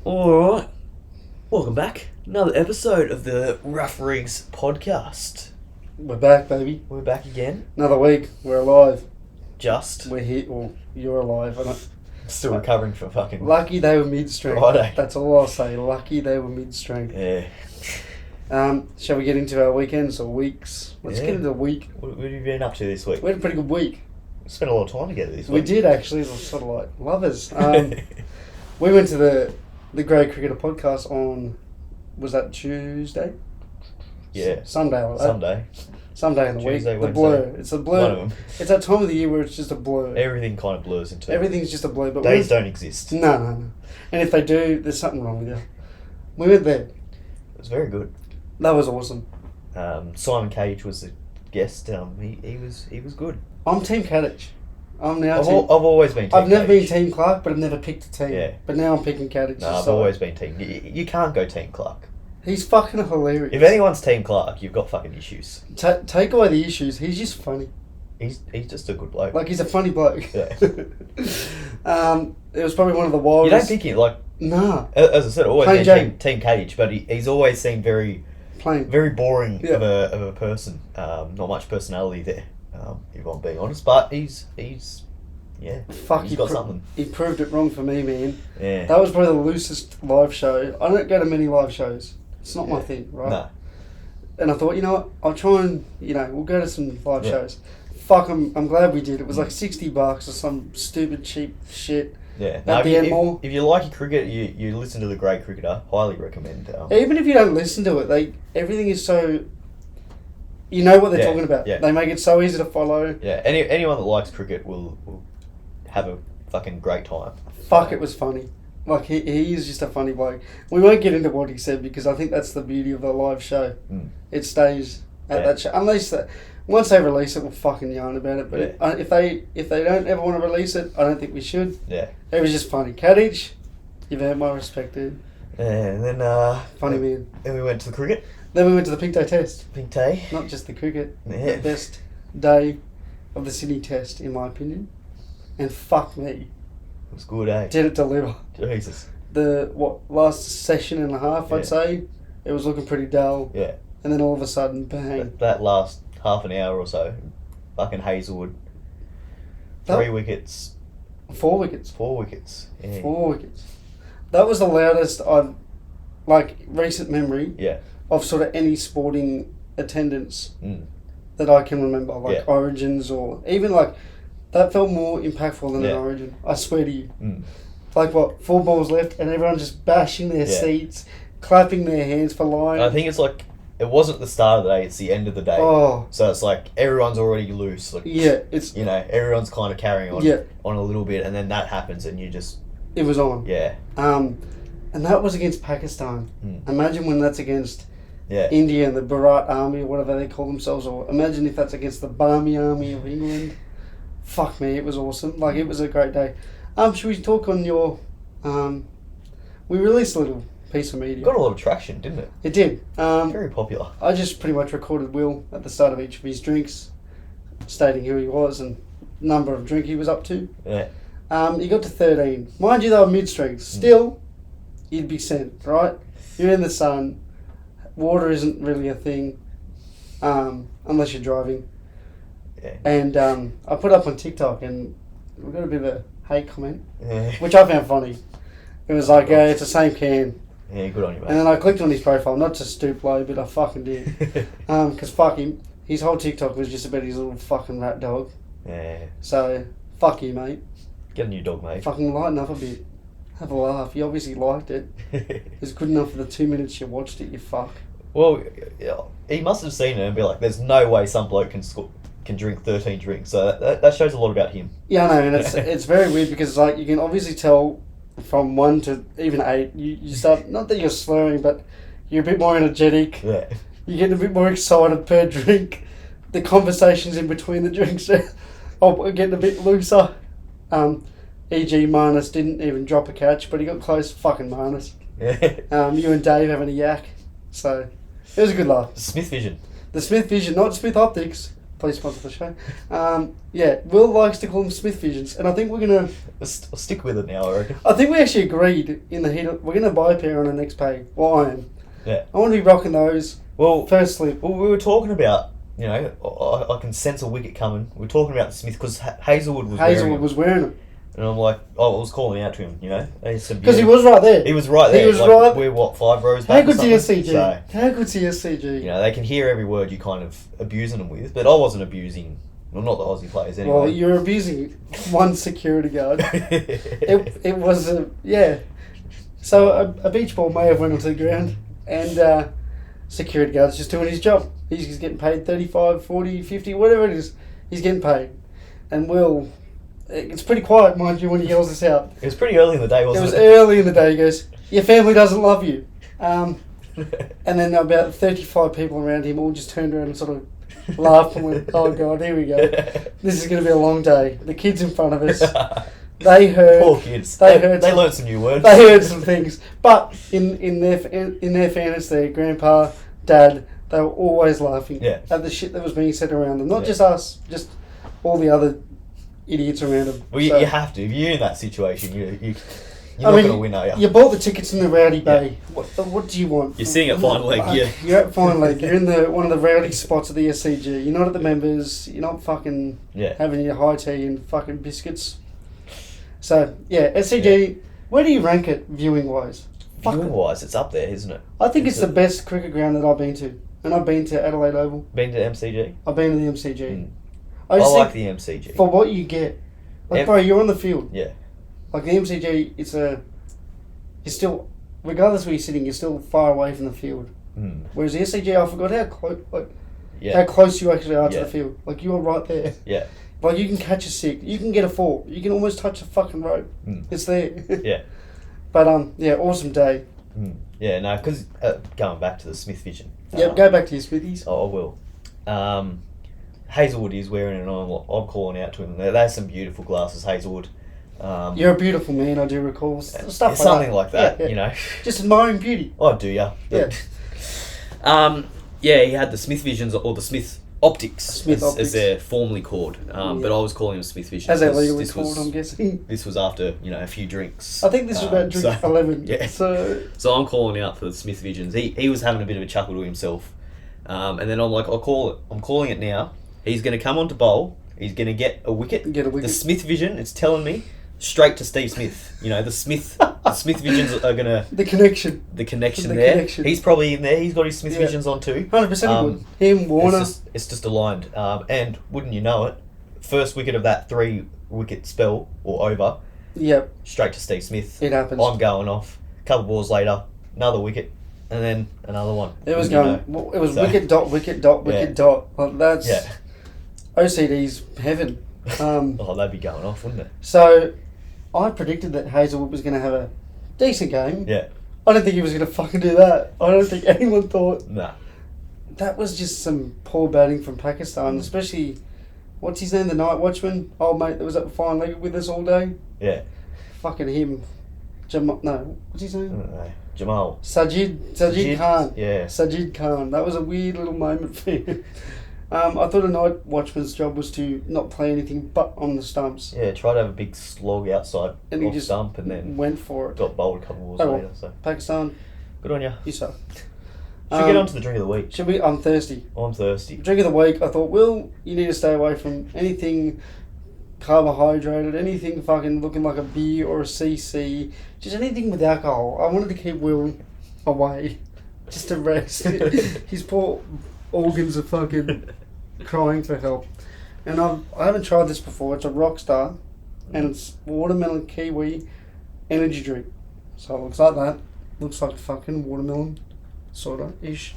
Alright, welcome back. Another episode of the Rough Rigs podcast. We're back, baby. We're back again. Another week. We're alive. Just. We're here. Well, you're alive. Still recovering from fucking... Lucky they were mid-strength. Friday. That's all I'll say. Lucky they were mid-strength. Yeah. Shall we get into our weekends or weeks? Let's get into the week. What have you been up to this week? We had a pretty good week. We spent a lot of time together this We week. did, actually. It was sort of like lovers. We went to the Grey Cricketer podcast on... Was that Tuesday? Yeah. Sunday. Someday in the Tuesday, week. The Wednesday. blur. It's a blur. One of them. It's that time of the year where it's just a blur. Everything kind of blurs into... Everything's just a blur. But Days don't exist. No. And if they do, there's something wrong with you. We went there. It was very good. That was awesome. Simon Cage was the guest. He was good. I'm Team Kadich. I'm now I've Team... always been Team I've never been Cage. Team Clark, but I've never picked a team. Yeah. But now I'm picking Kadich. No, I've always been Team... You can't go Team Clark. He's fucking hilarious. If anyone's Team Clark, you've got fucking issues. Take away the issues. He's just funny. He's just a good bloke. Like, he's a funny bloke. Yeah. It was probably one of the wildest... You don't think he, like... Nah. As I said, always Plain been Team Cage, but he's always seemed very Plain. boring Yeah. of a person. Not much personality there, if I'm being honest. But he's Fuck, he's got something. He proved it wrong for me, man. Yeah. That was probably the loosest live show. I don't go to many live shows. It's not my Yeah. thing, right? No. And I thought, you know what, I'll try and, we'll go to some live Yeah. shows. Fuck, I'm glad we did. It was like $60 or some stupid cheap shit. Yeah. At the end more. If you like your cricket, you listen to the Grey Cricketer. Highly recommend. Even if you don't listen to it, everything is so... You know what they're Yeah, talking about. yeah. They make it so easy to follow. Yeah. Anyone that likes cricket will have a fucking great time. Fuck, it was funny. Like, he is just a funny bloke. We won't get into what he said because I think that's the beauty of the live show. Mm. It stays at Yeah. that show. Unless... Once they release it, we'll fucking yarn about it. But if they don't ever want to release it, I don't think we should. Yeah. It was just funny. Kadich, you've earned my respect, dude. Yeah, and then Funny man. Then we went to the cricket. Then we went to the Pink Day Test. Pink Day. Not just the cricket. Yeah. The best day of the Sydney Test, in my opinion. And fuck me. It was good, eh? Did it deliver. Jesus. Last session and a half, Yeah. I'd say, it was looking pretty dull. Yeah. And then all of a sudden, bang. That last half an hour or so, fucking Hazelwood, 3 wickets, 4 wickets. 4 wickets. Yeah. 4 wickets. That was the loudest I've, recent memory Yeah. of sort of any sporting attendance Mm. that I can remember, Yeah. Origins or even that felt more impactful than Yeah. an Origin. I swear to you. Mm. 4 balls left and everyone just bashing their Yeah. seats, clapping their hands for Lion. I think it's like, it wasn't the start of the day, it's the end of the day. Oh. So it's like, everyone's already loose. Like, Yeah, it's everyone's kind of carrying on, Yeah. on a little bit, and then that happens, and you just, it was on. yeah. And that was against Pakistan. Mm. Imagine when that's against Yeah. India and the Bharat Army or whatever they call themselves, or imagine if that's against the Barmy Army of England. Fuck me, it was awesome. It was a great day. Should we talk on your... we released a little piece of media. Got a lot of traction, didn't it? It did. Very popular. I just pretty much recorded Will at the start of each of his drinks, stating who he was and number of drink he was up to. Yeah. He got to 13. Mind you, they were mid-strength. Still, you'd be sent, right? You're in the sun. Water isn't really a thing, unless you're driving. Yeah. And I put up on TikTok and we got a bit of a hate comment, Yeah. which I found funny. It was like, it's the same can. Yeah, good on you, mate. And then I clicked on his profile, not to stoop low, but I fucking did. Because fuck him. His whole TikTok was just about his little fucking rat dog. Yeah. So, fuck you, mate. Get a new dog, mate. Fucking lighten up a bit. Have a laugh. You obviously liked it. It's good enough for the 2 minutes you watched it, you fuck. Well, yeah, he must have seen it and be like, there's no way some bloke can drink 13 drinks. So that shows a lot about him. Yeah, I know, and it's very weird because you can obviously tell from 1 to even 8, you start, not that you're slurring, but you're a bit more energetic. Yeah. You're getting a bit more excited per drink. The conversations in between the drinks are getting a bit looser. E.g. Marnus didn't even drop a catch, but he got close. Fucking Marnus. Yeah. You and Dave having a yak. So, it was a good laugh. Smith Vision. The Smith Vision, not Smith Optics. please sponsor the show. Yeah, Will likes to call them Smith Visions, and I think we're gonna. I'll stick with it now, I reckon. I think we actually agreed in the heat. We're gonna buy a pair on our next pay. Well, I am. Yeah. I want to be rocking those. Well, First slip. Well, we were talking about, you know, I can sense a wicket coming. We were talking about the Smith because Hazelwood was wearing them. And I'm like, I was calling out to him, you know. Because he was right there. He was right there. He was like, right. We're, what, 5 rows back? How good's the SCG? So, How good's the SCG? you know, they can hear every word you kind of abusing them with. But I wasn't abusing, well, not the Aussie players anyway. Well, you're abusing one security guard. it was, yeah. So a beach ball may have went onto the ground and security guard's just doing his job. He's getting paid 35, 40, 50, whatever it is. He's getting paid. And Will... It's pretty quiet, mind you, when he yells this out. It was pretty early in the day, wasn't it? It was early in the day. He goes, your family doesn't love you. And then about 35 people around him all just turned around and sort of laughed and went, oh, God, here we go. This is going to be a long day. The kids in front of us, they heard... Poor kids. They learned some new words. They heard some things. But in their fairness, their grandpa, dad, they were always laughing at the shit that was being said around them. Not just us, just all the other... idiots around them. Well, you have to. If you're in that situation, you're not going to win, are you? You bought the tickets in the Rowdy Bay. What do you want? You're sitting at Fine Leg, You're at Fine Leg. You're in one of the rowdy spots of the SCG. You're not at the members. You're not fucking having your high tea and fucking biscuits. So, SCG, where do you rank it viewing-wise? Viewing-wise, it's up there, isn't it? I think it's the best cricket ground that I've been to. And I've been to Adelaide Oval. Been to MCG? I've been to the MCG. Mm. I like the MCG. For what you get. Like, bro, you're on the field. Yeah. Like, the MCG, you're still, regardless where you're sitting, you're still far away from the field. Mm. Whereas the SCG, I forgot how close, how close you actually are to the field. Like, you are right there. Yeah. Like, you can catch a 6, you can get a 4, you can almost touch a fucking rope. Mm. It's there. Yeah. But, awesome day. Mm. Yeah, no, because going back to the Smith Vision. Go back to your Smithies. Oh, I will. Hazelwood is wearing it, and I'm calling out to him. There's some beautiful glasses, Hazelwood. You're a beautiful man, I do recall. Stuff something like that, you know. Just admiring beauty. Oh, do ya? Yeah. He had the Smith Visions, or the Smith Optics, as they're formally called. But I was calling them Smith Visions. As they're legally called, I'm guessing. This was after, a few drinks. I think this was about drink 11. Yeah. So I'm calling out for the Smith Visions. He was having a bit of a chuckle to himself. And then I'm like, I'm calling it now. He's going to come on to bowl. He's going to get a wicket. The Smith Vision, it's telling me, straight to Steve Smith. The Smith Visions are going to... The connection there. Connection. He's probably in there. He's got his Smith Visions on too. 100% him, Warner. It's just aligned. And wouldn't you know it, first wicket of that 3-wicket spell, or over, straight to Steve Smith. It happens. I'm going off. A couple balls later, another wicket. And then another one. It was going... It was wicket dot, wicket dot, wicket dot. Like, that's... Yeah. OCD's heaven. They'd be going off, wouldn't it? So, I predicted that Hazelwood was going to have a decent game. Yeah. I don't think he was going to fucking do that. I don't think anyone thought... Nah. That was just some poor batting from Pakistan, especially... What's his name? The night watchman? Old mate that was at the Fine Leg with us all day? Yeah. Fucking him. No, what's his name? I don't know. Jamal. Sajid Khan. Yeah. Sajid Khan. That was a weird little moment for him. I thought a night watchman's job was to not play anything but on the stumps. Yeah, try to have a big slog outside and he just stump and then went for it. Got bowled a couple of balls later. So. Pakistan. Good on you. You suck. Should we get on to the drink of the week? Should we? I'm thirsty. I'm thirsty. Drink of the week, I thought, Will, you need to stay away from anything carbohydrated, anything fucking looking like a beer or a CC, just anything with alcohol. I wanted to keep Will away, just to rest. His poor organs are fucking crying for help. And I haven't tried this before. It's a Rockstar, and it's watermelon kiwi energy drink. So it looks like that. Looks like fucking watermelon, sorta-ish.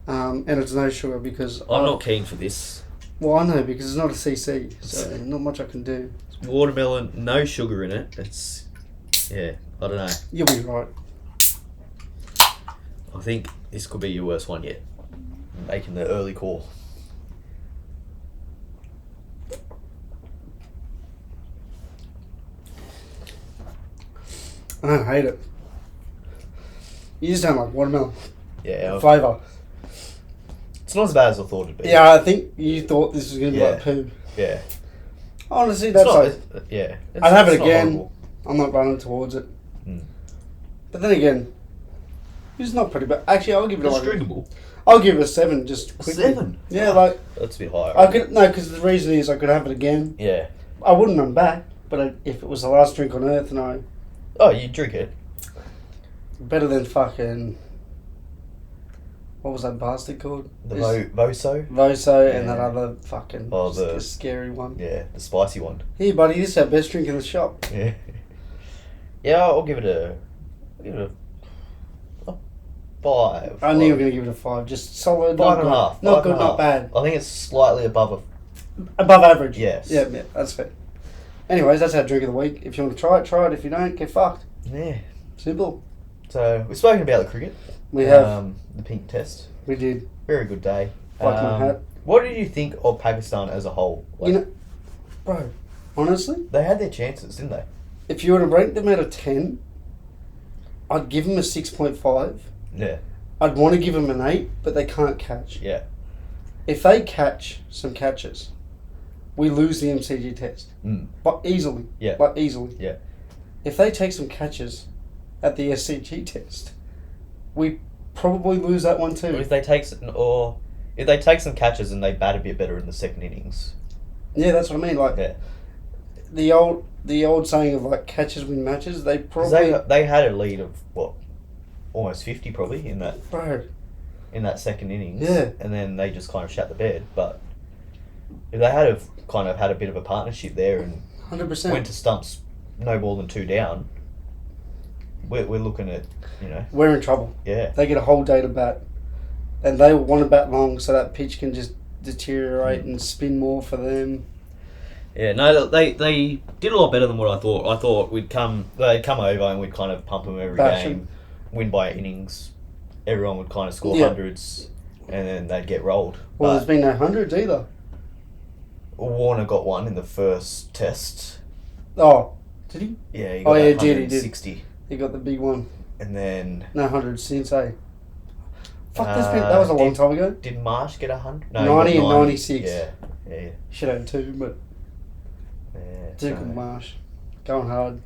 And it's no sugar because... I'm not keen for this. Well, I know, because it's not a CC, so not much I can do. Watermelon, no sugar in it. It's... Yeah, I don't know. You'll be right. I think this could be your worst one yet. Making the early call. I don't hate it. You just don't like watermelon. Yeah. Flavour. It's not as bad as I thought it'd be. Yeah, I think you thought this was going to be like poo. Yeah. Honestly, It's that's not, like... yeah. I'd have it it's not again. horrible. I'm not running towards it. Mm. But then again, it's not pretty bad. Actually, I'll give it It's a drinkable. I'll give it a 7 just quickly. 7? Yeah, like... That's a bit higher. I could no, because the reason is I could have it again. Yeah. I wouldn't run back, but if it was the last drink on earth, no. Oh, you drink it. Better than fucking... What was that bastard called? The Voso? Voso and that other fucking the scary one. Yeah, the spicy one. Here, buddy, this is our best drink in the shop. Yeah. Yeah, I'll give it a 5. I knew you were going to give it a 5. Just solid. 5.5. Not good, not bad. I think it's slightly above Above average. Yes. Yeah, that's fair. Anyways, that's our drink of the week. If you want to try it, try it. If you don't, get fucked. Yeah. Simple. So, we've spoken about the cricket. We have. The pink test. We did. Very good day. Like my hat. What did you think of Pakistan as a whole? Like, bro, honestly, they had their chances, didn't they? if you were to rank them out of 10, I'd give them a 6.5. Yeah. I'd want to give them an 8, but they can't catch. Yeah. If they catch some catches, we lose the MCG test. But easily. Yeah. Like, easily. Yeah. If they take some catches at the SCG test, we probably lose that one too. Or if they take some catches and they bat a bit better in the second innings. Yeah, that's what I mean. Like, Yeah. the old saying of like catches win matches, they 'Cause probably... they had a lead of what, almost 50 probably in that Bro. in that second innings. Yeah. And then they just kind of shat the bed. But if they had have kind of had a bit of a partnership there and 100%. went to stumps no more than 2 down, we're looking at, We're in trouble. yeah. They get a whole day to bat, and they want to bat long so that pitch can just deteriorate and spin more for them. Yeah, no, they did a lot better than what I thought. I thought they'd come over and we'd kind of pump them every Bash game, 'em. win by innings. Everyone would kind of score Yeah. hundreds, and then they'd get rolled. Well, But there's been no hundreds either. Warner got one in the first test. Oh, did he? Yeah, he got Oh, yeah, that he did. 160. He got the big one. And then No hundreds since, eh? Fuck, that was a long time ago. did Marsh get 100? No, 90 he got and 96. Yeah. Should have 2, but Yeah. Duke so- and Marsh. Going hard.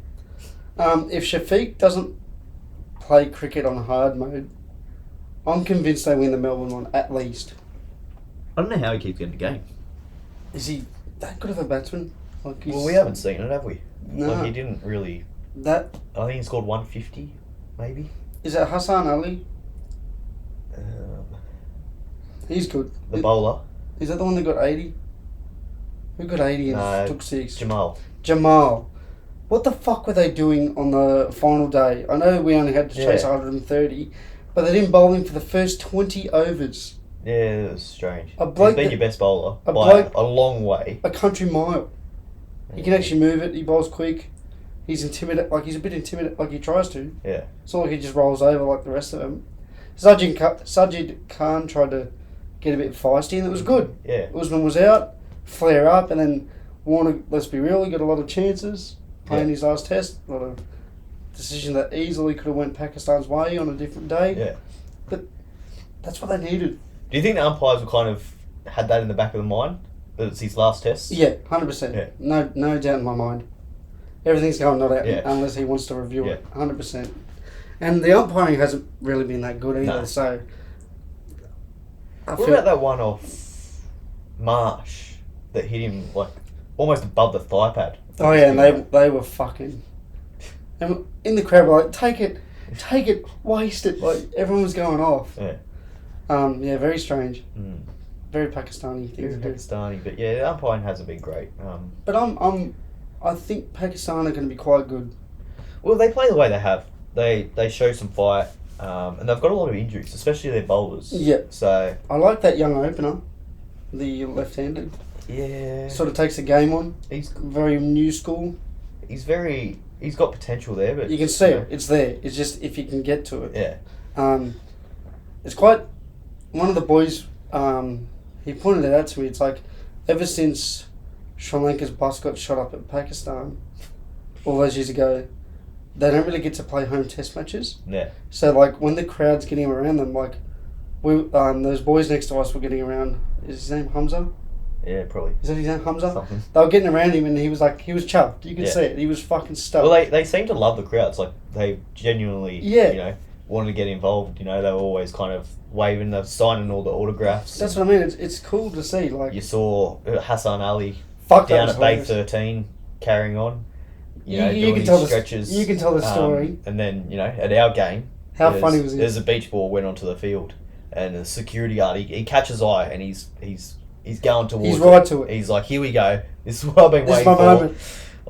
If Shafiq doesn't play cricket on hard mode, I'm convinced they win the Melbourne one, at least. I don't know how he keeps getting the game. Is he that good of a batsman? Like Well, we haven't seen it, have we? No. Like, he didn't really... That I think he scored 150, maybe. is it Hassan Ali? He's good. The bowler, Is that the one that got 80? Who got 80 and No, took 6? Jamal. What the fuck were they doing on the final day? I know we only had to chase Yeah. 130, but they didn't bowl him for the first 20 overs. Yeah, it was strange. A bloke He's been that- your best bowler a by bloke- a long way. A country mile. He can actually move it. He bowls quick. He's intimidated. Like, he's a bit intimidated. Like, he tries to. Yeah. It's not like he just rolls over like the rest of them. Sajid Khan tried to get a bit feisty, and it was good. Yeah. Usman was out, flare up, and then Warner, let's be real, he got a lot of chances playing his last test. A lot of decision that easily could have went Pakistan's way on a different day. Yeah. But that's what they needed. Do you think the umpires were kind of had that in the back of the mind? That it's his last test? Yeah, 100%. Yeah. No doubt in my mind. Everything's going not out Yeah. unless he wants to review Yeah. it. 100%. And the umpiring hasn't really been that good either. No. So What about that one off Marsh that hit him like almost above the thigh pad? Oh yeah, and they were fucking. And in the crowd, were like, take it, waste it. Like, everyone was going off. Yeah. Yeah, very strange. Mm. Very Pakistani thing Very to do. Pakistani, but yeah, the umpiring hasn't been great. But I think Pakistan are going to be quite good. Well, they play the way they have. They show some fight, and they've got a lot of injuries, especially their bowlers. Yeah. So I like that young opener, the left-handed. yeah, Sort of takes the game on. he's Very new school. he's got potential there, but You can see it. It's there. It's just if you can get to it. Yeah. It's quite. One of the boys, he pointed it out to me. It's like, ever since Sri Lanka's bus got shot up at Pakistan all those years ago, they don't really get to play home test matches. Yeah. So, like, when the crowd's getting around them, like, those boys next to us were getting around. Is his name Hamza? Yeah, probably. Is that his name Hamza? Something. They were getting around him, and he was chuffed. You could see it. He was fucking stoked. Well, they seem to love the crowds. Like, they genuinely, wanted to get involved. They were always kind of waving, signing all the autographs. That's what I mean. It's cool to see. Like, you saw Hassan Ali down at Bay 13 carrying on. You doing can his tell stretches. You can tell the story. And then, at our game, how funny was it? There's a beach ball went onto the field, and the security guard he catches eye, and he's going towards. He's right to it. He's like, "Here we go. This is what I've been waiting for. Moment.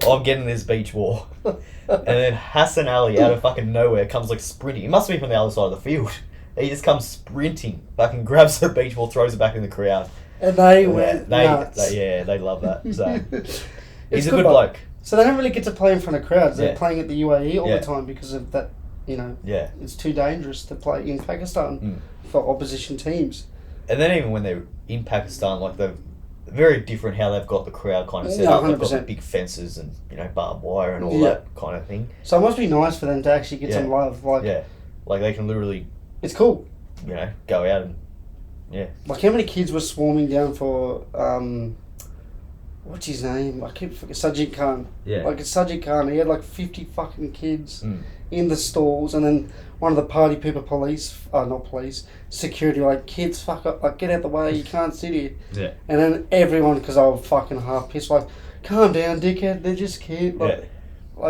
I'm getting this beach ball." And then Hassan Ali, out of fucking nowhere, comes like sprinting. He must be from the other side of the field. He just comes sprinting, fucking grabs the beach ball, throws it back in the crowd. And they went nuts. They love that. So he's a good bloke. So they don't really get to play in front of crowds. They're playing at the UAE all the time because of that. It's too dangerous to play in Pakistan for opposition teams. And then even when they're in Pakistan, like they're very different how they've got the crowd kind of set up. They've got big fences and barbed wire and all that kind of thing. So it must be nice for them to actually get some love. Like they can literally. It's cool. Go out and Like how many kids were swarming down for what's his name? I keep forgetting. Sajid Khan. Yeah. Like it's Sajid Khan. He had like 50 fucking kids in the stalls, and then one of the party people, security, like, kids, fuck up, like, get out the way, you can't sit here. Yeah. And then everyone, because I was fucking half pissed, like, calm down, dickhead, they're just kids. Like,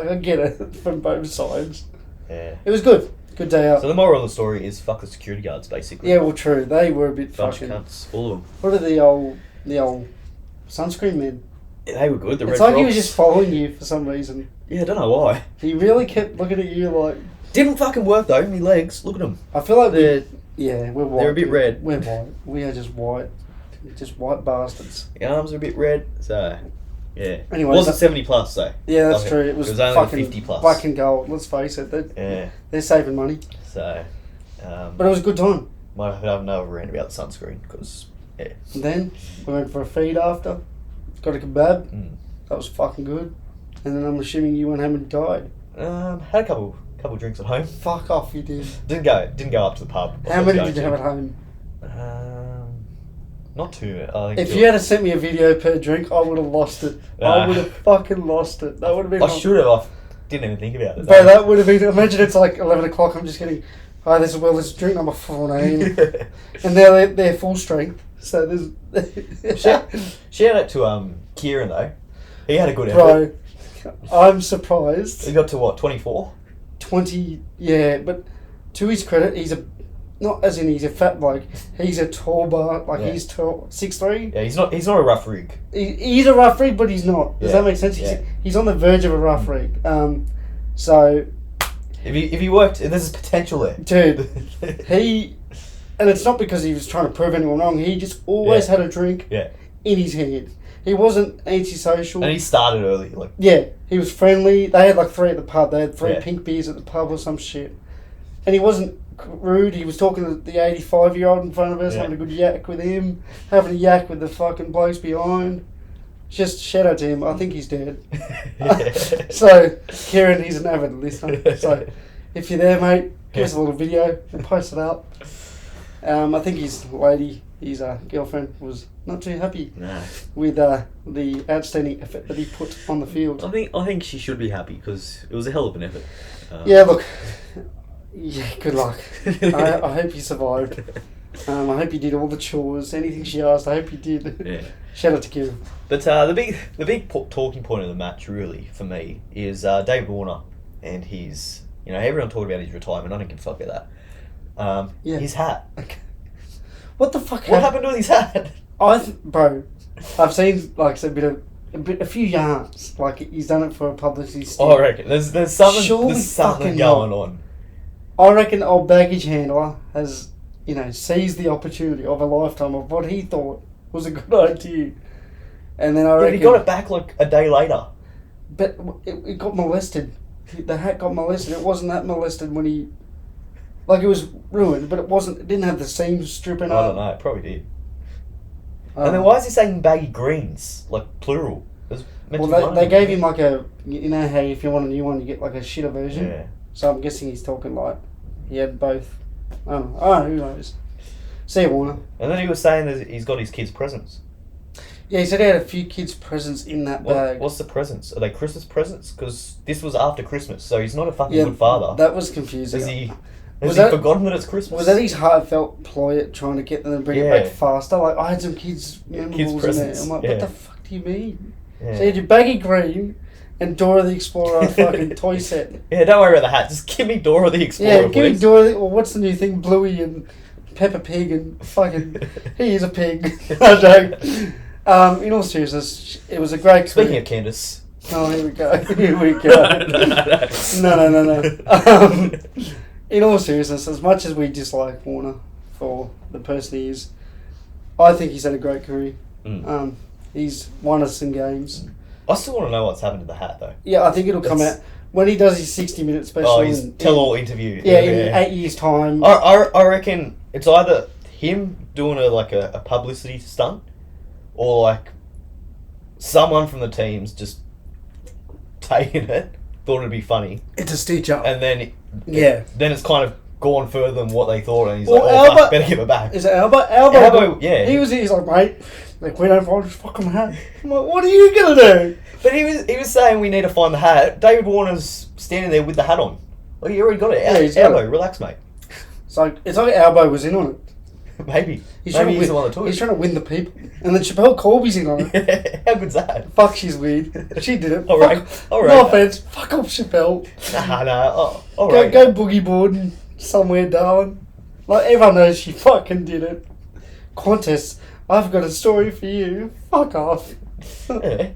I get it from both sides. Yeah. It was good. Good day out. So the moral of the story is fuck the security guards, basically. Yeah, well, true. They were a bit bunch fucking... of cunts, all of them. What are the old sunscreen men? Yeah, they were good. It's like he was just following you for some reason. Yeah, I don't know why. He really kept looking at you like... Didn't fucking work though, my legs. Look at them. I feel like we're white. They're a bit red. We're white. We are just white. Just white bastards. The arms are a bit red, so... Yeah. Anyway, it wasn't 70 plus though. Yeah, that's true. It was only fucking 50 plus. Black and gold. Let's face it. They're saving money. So, but it was a good time. Might have another rant about the sunscreen because And then we went for a feed after. Got a kebab. That was fucking good. And then I'm assuming you went home and died. Had a couple drinks at home. Fuck off, you did. Didn't go up to the pub. How many did you have at home? Not too. I think if you had sent me a video per drink, I would have lost it. I would have fucking lost it. That would have been. I should have. I didn't even think about it. But that would have been. Imagine it's like 11 o'clock. I'm just getting. Hi, this is drink number 14, and they're full strength. So there's. Shout out to Kieran though. He had a good effort. Bro, I'm surprised. He got to what, 24? 20, yeah. But to his credit, he's a fat bloke. He's a tall bar. He's tall, 6'3". Yeah, he's not a rough rig. He's a rough rig, but he's not. Does that make sense? He's on the verge of a rough rig. So. If he worked, there's potential there. Dude, and it's not because he was trying to prove anyone wrong. He just always had a drink in his hand. He wasn't antisocial. And he started early. He was friendly. They had like 3 at the pub. They had 3 pink beers at the pub or some shit. And he wasn't rude. He was talking to the 85-year-old in front of us, having a good yak with him, having a yak with the fucking blokes behind. Just shout out to him. I think he's dead. So, Kieran, he's an avid listener. So, if you're there, mate, give us a little video and post it up. I think his girlfriend, was not too happy with the outstanding effort that he put on the field. I think she should be happy because it was a hell of an effort. Look. Yeah, good luck. I hope you survived. I hope you did all the chores. Anything she asked, I hope you did. Yeah. Shout out to Kieran. But the big talking point of the match, really, for me, is David Warner and his. Everyone talked about his retirement. I don't give a fuck about that. His hat. Okay. What the fuck? What happened to his hat? Bro, I've seen a few yarns. Like he's done it for a publicity stunt. I reckon there's something going on. I reckon old baggage handler has seized the opportunity of a lifetime of what he thought was a good idea, and then I reckon he got it back like a day later. But it got molested. The hat got molested. It wasn't that molested when he. Like, it was ruined, but it wasn't. It didn't have the seams stripping up. I don't know. It probably did. And then why is he saying baggy greens, like plural? They gave him like a. You know how if you want a new one, you get like a shitter version. Yeah. So I'm guessing he's talking like he had both. I don't know. Who knows? See you, Warner. And then he was saying that he's got his kids' presents. Yeah, he said he had a few kids' presents in that bag. What's the presents? Are they Christmas presents? Because this was after Christmas, so he's not a fucking good father. That was confusing. Has he forgotten that it's Christmas? Was that his heartfelt ploy at trying to get them to bring it back faster? Like, I had some kids' memorables in there. I'm like, what the fuck do you mean? Yeah. So you had your baggy green and Dora the Explorer fucking toy set. Yeah, don't worry about the hat. Just give me Dora the Explorer, give me Dora the... Well, what's the new thing? Bluey and Peppa Pig and fucking... he is a pig. No joke. In all seriousness, it was a great... Speaking of Candace... Oh, here we go. Here we go. No. In all seriousness, as much as we dislike Warner for the person he is, I think he's had a great career. He's won us some games. I still want to know what's happened to the hat, though. Yeah, I think it'll come out when he does his 60-minute special. Oh, his tell-all interview. Yeah, in 8 years' time. I reckon it's either him doing a publicity stunt, or like someone from the team's just taking it, thought it'd be funny. It's a stitch up. And then then it's kind of gone further than what they thought, and he's fuck, better give it back. Is it Albo? Yeah. He's like, mate, like, we don't find his fucking hat. I'm like, what are you gonna do? But he was saying we need to find the hat. David Warner's standing there with the hat on. Like, you already got it. Yeah, he's got Albo, it. relax, mate. So it's like Albo was in on it. Maybe. He's the one that took it. He's trying to win the people. And then Chappelle Corby's in on it. How good's that? Fuck, she's weird. She did it. All right. No offense. Fuck off, Chappelle. Nah. All right. Go boogie boarding somewhere, darling. Like, everyone knows she fucking did it. Qantas, I've got a story for you. Fuck off. Yeah.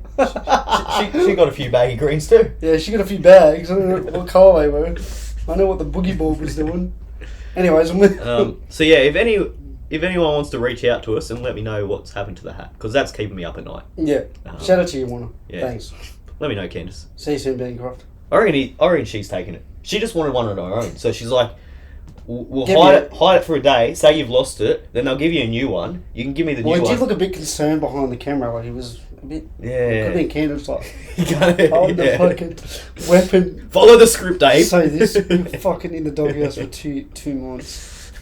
She got a few baggy greens too. Yeah, she got a few bags. I don't know what colour they were. I know what the boogie board was doing. Anyways, so yeah, if anyone wants to reach out to us and let me know what's happened to the hat, because that's keeping me up at night. Yeah. Shout out to you, Warner. Yeah. Thanks. Let me know, Candace. See you soon, Bancroft. I reckon she's taking it. She just wanted one on her own, so she's like, "We'll hide it for a day. Say you've lost it, then they'll give you a new one. You can give me the new one." Well, he did look a bit concerned behind the camera. Like, he was a bit. Yeah. Could have been Candace, like, hold the fucking weapon. Follow the script, Dave. Say this. You're fucking in the doghouse for two months.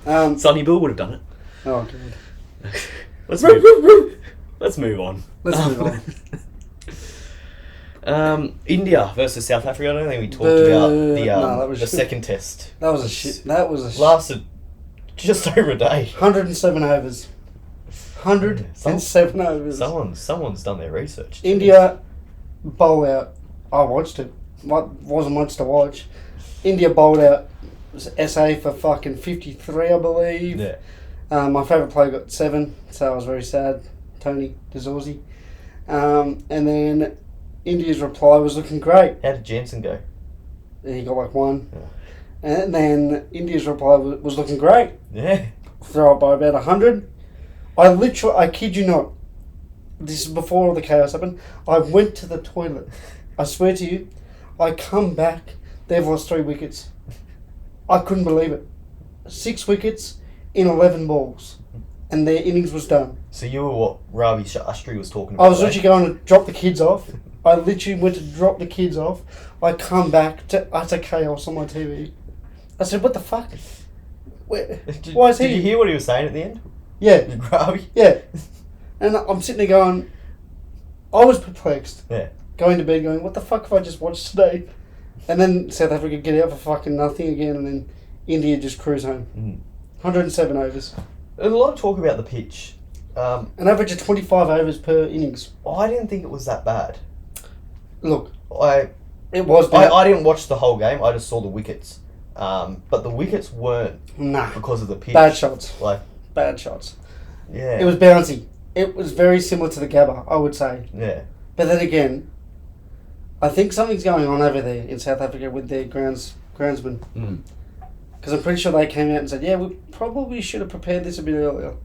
Sonny Bill would have done it. Oh god. Let's move on. India versus South Africa. I don't think we talked about the second test. That was a shit. That was a shit. Lasted just over a day. 107 overs. 107 overs. Someone's done their research. India bowl out. I watched it. Wasn't much to watch. India bowled out SA for fucking 53, I believe. Yeah. My favourite player got 7, so I was very sad. Tony DeZorzi. And then India's reply was looking great. How did Jansen go? He got like 1. Yeah. And then India's reply was looking great. Yeah. Throw up by about 100. I kid you not, this is before all the chaos happened, I went to the toilet. I swear to you, I come back, they've lost 3 wickets. I couldn't believe it. 6 wickets in 11 balls. And their innings was done. So you were what Ravi Shastri was talking about? I was literally going to drop the kids off. I literally went to drop the kids off. I come back to utter chaos on my TV. I said, what the fuck? Why is he? Did you hear what he was saying at the end? Yeah. Ravi? Yeah. And I'm sitting there going, I was perplexed. Yeah. Going to bed going, what the fuck have I just watched today? And then South Africa get out for fucking nothing again, and then India just cruise home. 107 overs. There's a lot of talk about the pitch. An average of 25 overs per innings. I didn't think it was that bad. Look, it was bad. I didn't watch the whole game. I just saw the wickets. But the wickets weren't because of the pitch. Bad shots. Bad shots. Yeah. It was bouncy. It was very similar to the Gabba, I would say. Yeah. But then again, I think something's going on over there in South Africa with their groundsmen. Because I'm pretty sure they came out and said, yeah, we probably should have prepared this a bit earlier.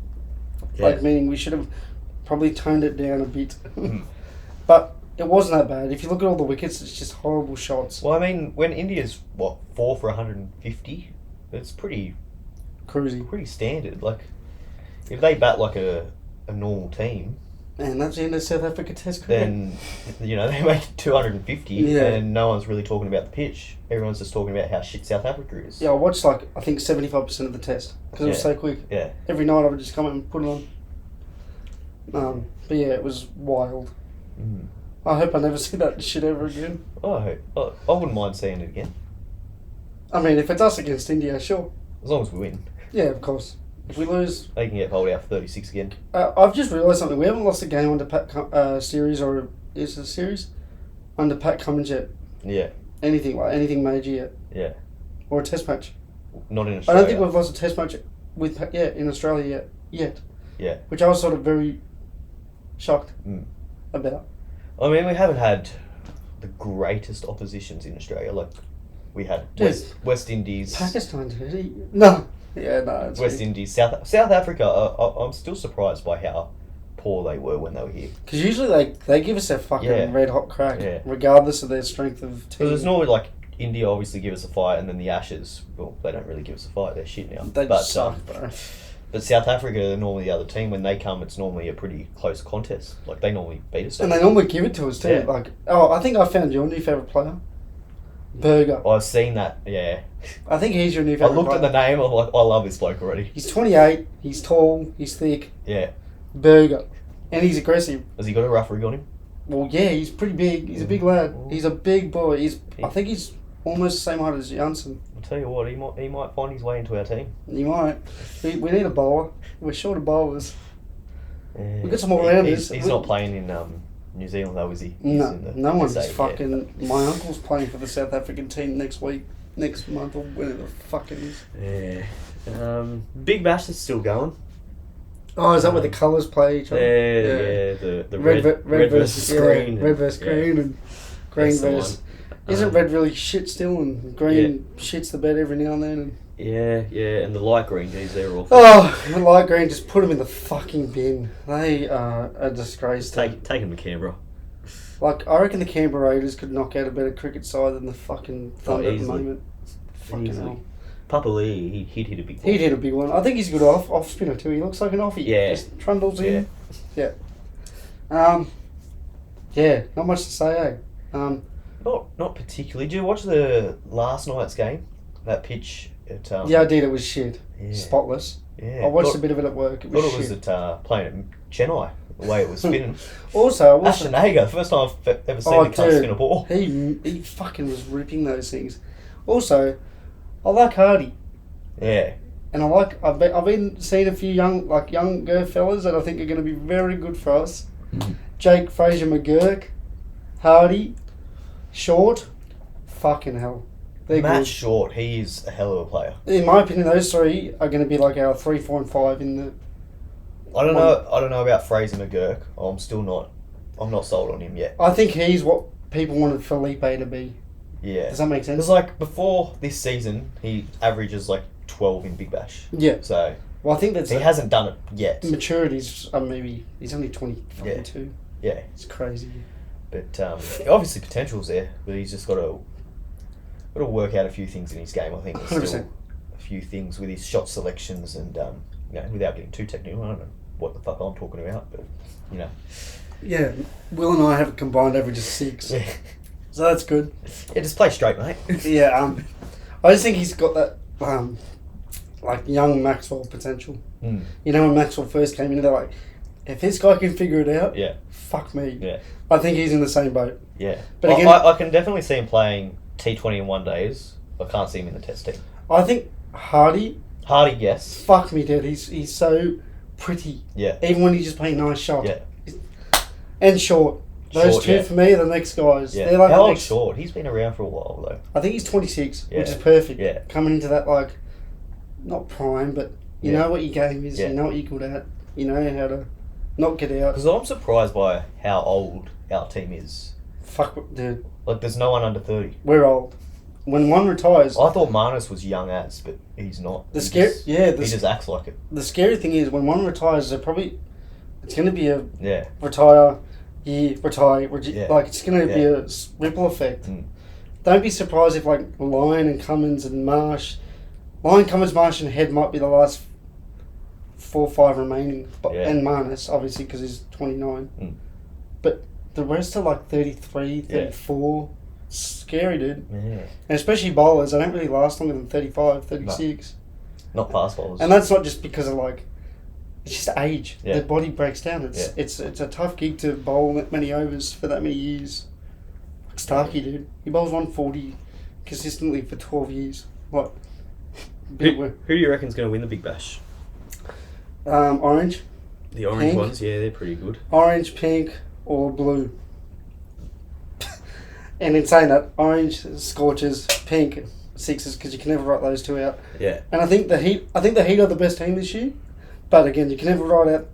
Yeah. Like, meaning we should have probably toned it down a bit. But it wasn't that bad. If you look at all the wickets, it's just horrible shots. Well, I mean, when India's, 4 for 150, it's pretty... cruisy. Pretty standard. Like, if they bat like a normal team... And that's the end of South Africa Test cricket. then, they make 250 Yeah. and no one's really talking about the pitch. Everyone's just talking about how shit South Africa is. Yeah, I watched I think 75% of the Test because it was so quick. Yeah. Every night I would just come in and put it on. But yeah, it was wild. Mm. I hope I never see that shit ever again. I wouldn't mind seeing it again. I mean, if it's us against India, sure. As long as we win. Yeah, of course. If we lose... They can get bowled out for 36 again. I've just realised something. We haven't lost a game under Pat series, or is it a series? Under Pat Cummins yet. Yeah. Anything major yet. Yeah. Or a test match. Not in I Australia. don't think we've lost a test match with Pat, in Australia yet. Yeah. Which I was sort of very shocked about. I mean, we haven't had the greatest oppositions in Australia. Like, we had West Indies. Pakistan, did he? No. Yeah, no. It's West Indies. South Africa, I'm still surprised by how poor they were when they were here. Because usually they give us a fucking red hot crack, regardless of their strength of team. So there's normally like India obviously give us a fight, and then the Ashes, well, they don't really give us a fight. They're shit now. They just suck, bro. But South Africa are normally the other team. When they come, it's normally a pretty close contest. Like, they normally beat us. And they normally give it to us too. Yeah. I think I found your new favourite player. Burger. I've seen that, yeah. I think he's your new favourite player. I looked at the name, I'm like, I love this bloke already. He's 28, he's tall, he's thick. Yeah. Burger. And he's aggressive. Has he got a rough rig on him? Well, yeah, he's pretty big. He's a big lad. He's a big boy. I think he's almost the same height as Janssen. I'll tell you what, he might find his way into our team. He might. We need a bowler. We're short of bowlers. Yeah. We've got some all-rounders. He's not playing in New Zealand though, is he? No, no one's SA, fucking... Yeah. My uncle's playing for the South African team next month, or whenever the fuck it is. Yeah. Big Bash is still going. Oh, is that where the colours play each other? Yeah. The red versus green. Red versus green and green versus... Isn't red really shit still, and green shits the bed every now and then? And yeah, and the light green, geez, they're awful. Oh, the light green, just put them in the fucking bin. They are a disgrace. Take them to Canberra. Like, I reckon the Canberra Raiders could knock out a better cricket side than the fucking Thunder at the moment. Fucking hell. Papa Lee, he'd hit a big one. He'd hit a big one. I think he's a good off spinner too. He looks like an offie. Yeah. Just trundles in. Yeah. Yeah, not much to say, eh? Not particularly. Did you watch the last night's game? That pitch at... Yeah, I did. It was shit. Yeah. Spotless. Yeah. I watched a bit of it at work. It was shit. Thought it was playing at Chennai, the way it was spinning. Also... Ashton Agar, first time I've ever seen him spin a ball. He fucking was ripping those things. Also, I like Hardy. Yeah. And I've been seeing a few younger fellas that I think are going to be very good for us. Jake Fraser McGurk, Hardy, Short, fucking hell. They're Matt good. Short, he is a hell of a player. In my opinion, those three are going to be like our 3, 4 and 5 in the... I don't know about Fraser McGurk. I'm not sold on him yet. I think he's what people wanted Felipe to be. Yeah. Does that make sense? Because like before this season, he averages like 12 in Big Bash. Yeah. So... Well, I think that's... He hasn't done it yet. Maturity's maybe... He's only 22. Yeah. It's crazy. But obviously potential's there, but he's just got to work out a few things in his game. I think there's 100%. still a few things with his shot selections and without getting too technical. I don't know what the fuck I'm talking about, but Yeah, Will and I have a combined average of 6. Yeah. So that's good. Yeah, just play straight, mate. Yeah, I just think he's got that like young Maxwell potential. You know, when Maxwell first came in, they're like, if this guy can figure it out, fuck me. Yeah. I think he's in the same boat. Yeah. But again, I can definitely see him playing T20 in one days. I can't see him in the test team. I think Hardy, yes. fuck me, dude. He's so pretty. Yeah. Even when he's just playing nice shot. Yeah. And Short. Those two for me are the next guys. Yeah. They're like How old's Short? He's been around for a while though. I think he's 26, which is perfect. Yeah. Coming into that, like, not prime, but you know what your game is. You know what you're good at. You know how to not get out. Because I'm surprised by how old our team is. Fuck, dude. Like, there's no one under 30. We're old. When one retires... I thought Marnus was young as, but he's not. He just acts like it. The scary thing is, when one retires, it's going to be a... Yeah. Retire, like, it's going to be a ripple effect. Don't be surprised if, like, Lyon and Cummins and Marsh... Lyon, Cummins, Marsh and Head might be the last 4 or 5 remaining, but Yeah. and Marnus obviously because he's 29. Mm. But the rest are like 33, 34. Scary, dude. Yeah. And especially bowlers, they don't really last longer than 35, 36. Not fast bowlers. And that's not just because of like, it's just age. Yeah. Their body breaks down. It's a tough gig to bowl that many overs for that many years. Like Starkey, dude. He bowls 140 consistently for 12 years. What? Who do you reckon's going to win the Big Bash? Orange. The orange Pink. ones, yeah, they're pretty good. Orange, pink, or blue. And in saying that, orange scorches, pink sixes, because you can never write those two out. Yeah. And I think the Heat are the best team this year. But again, you can never write out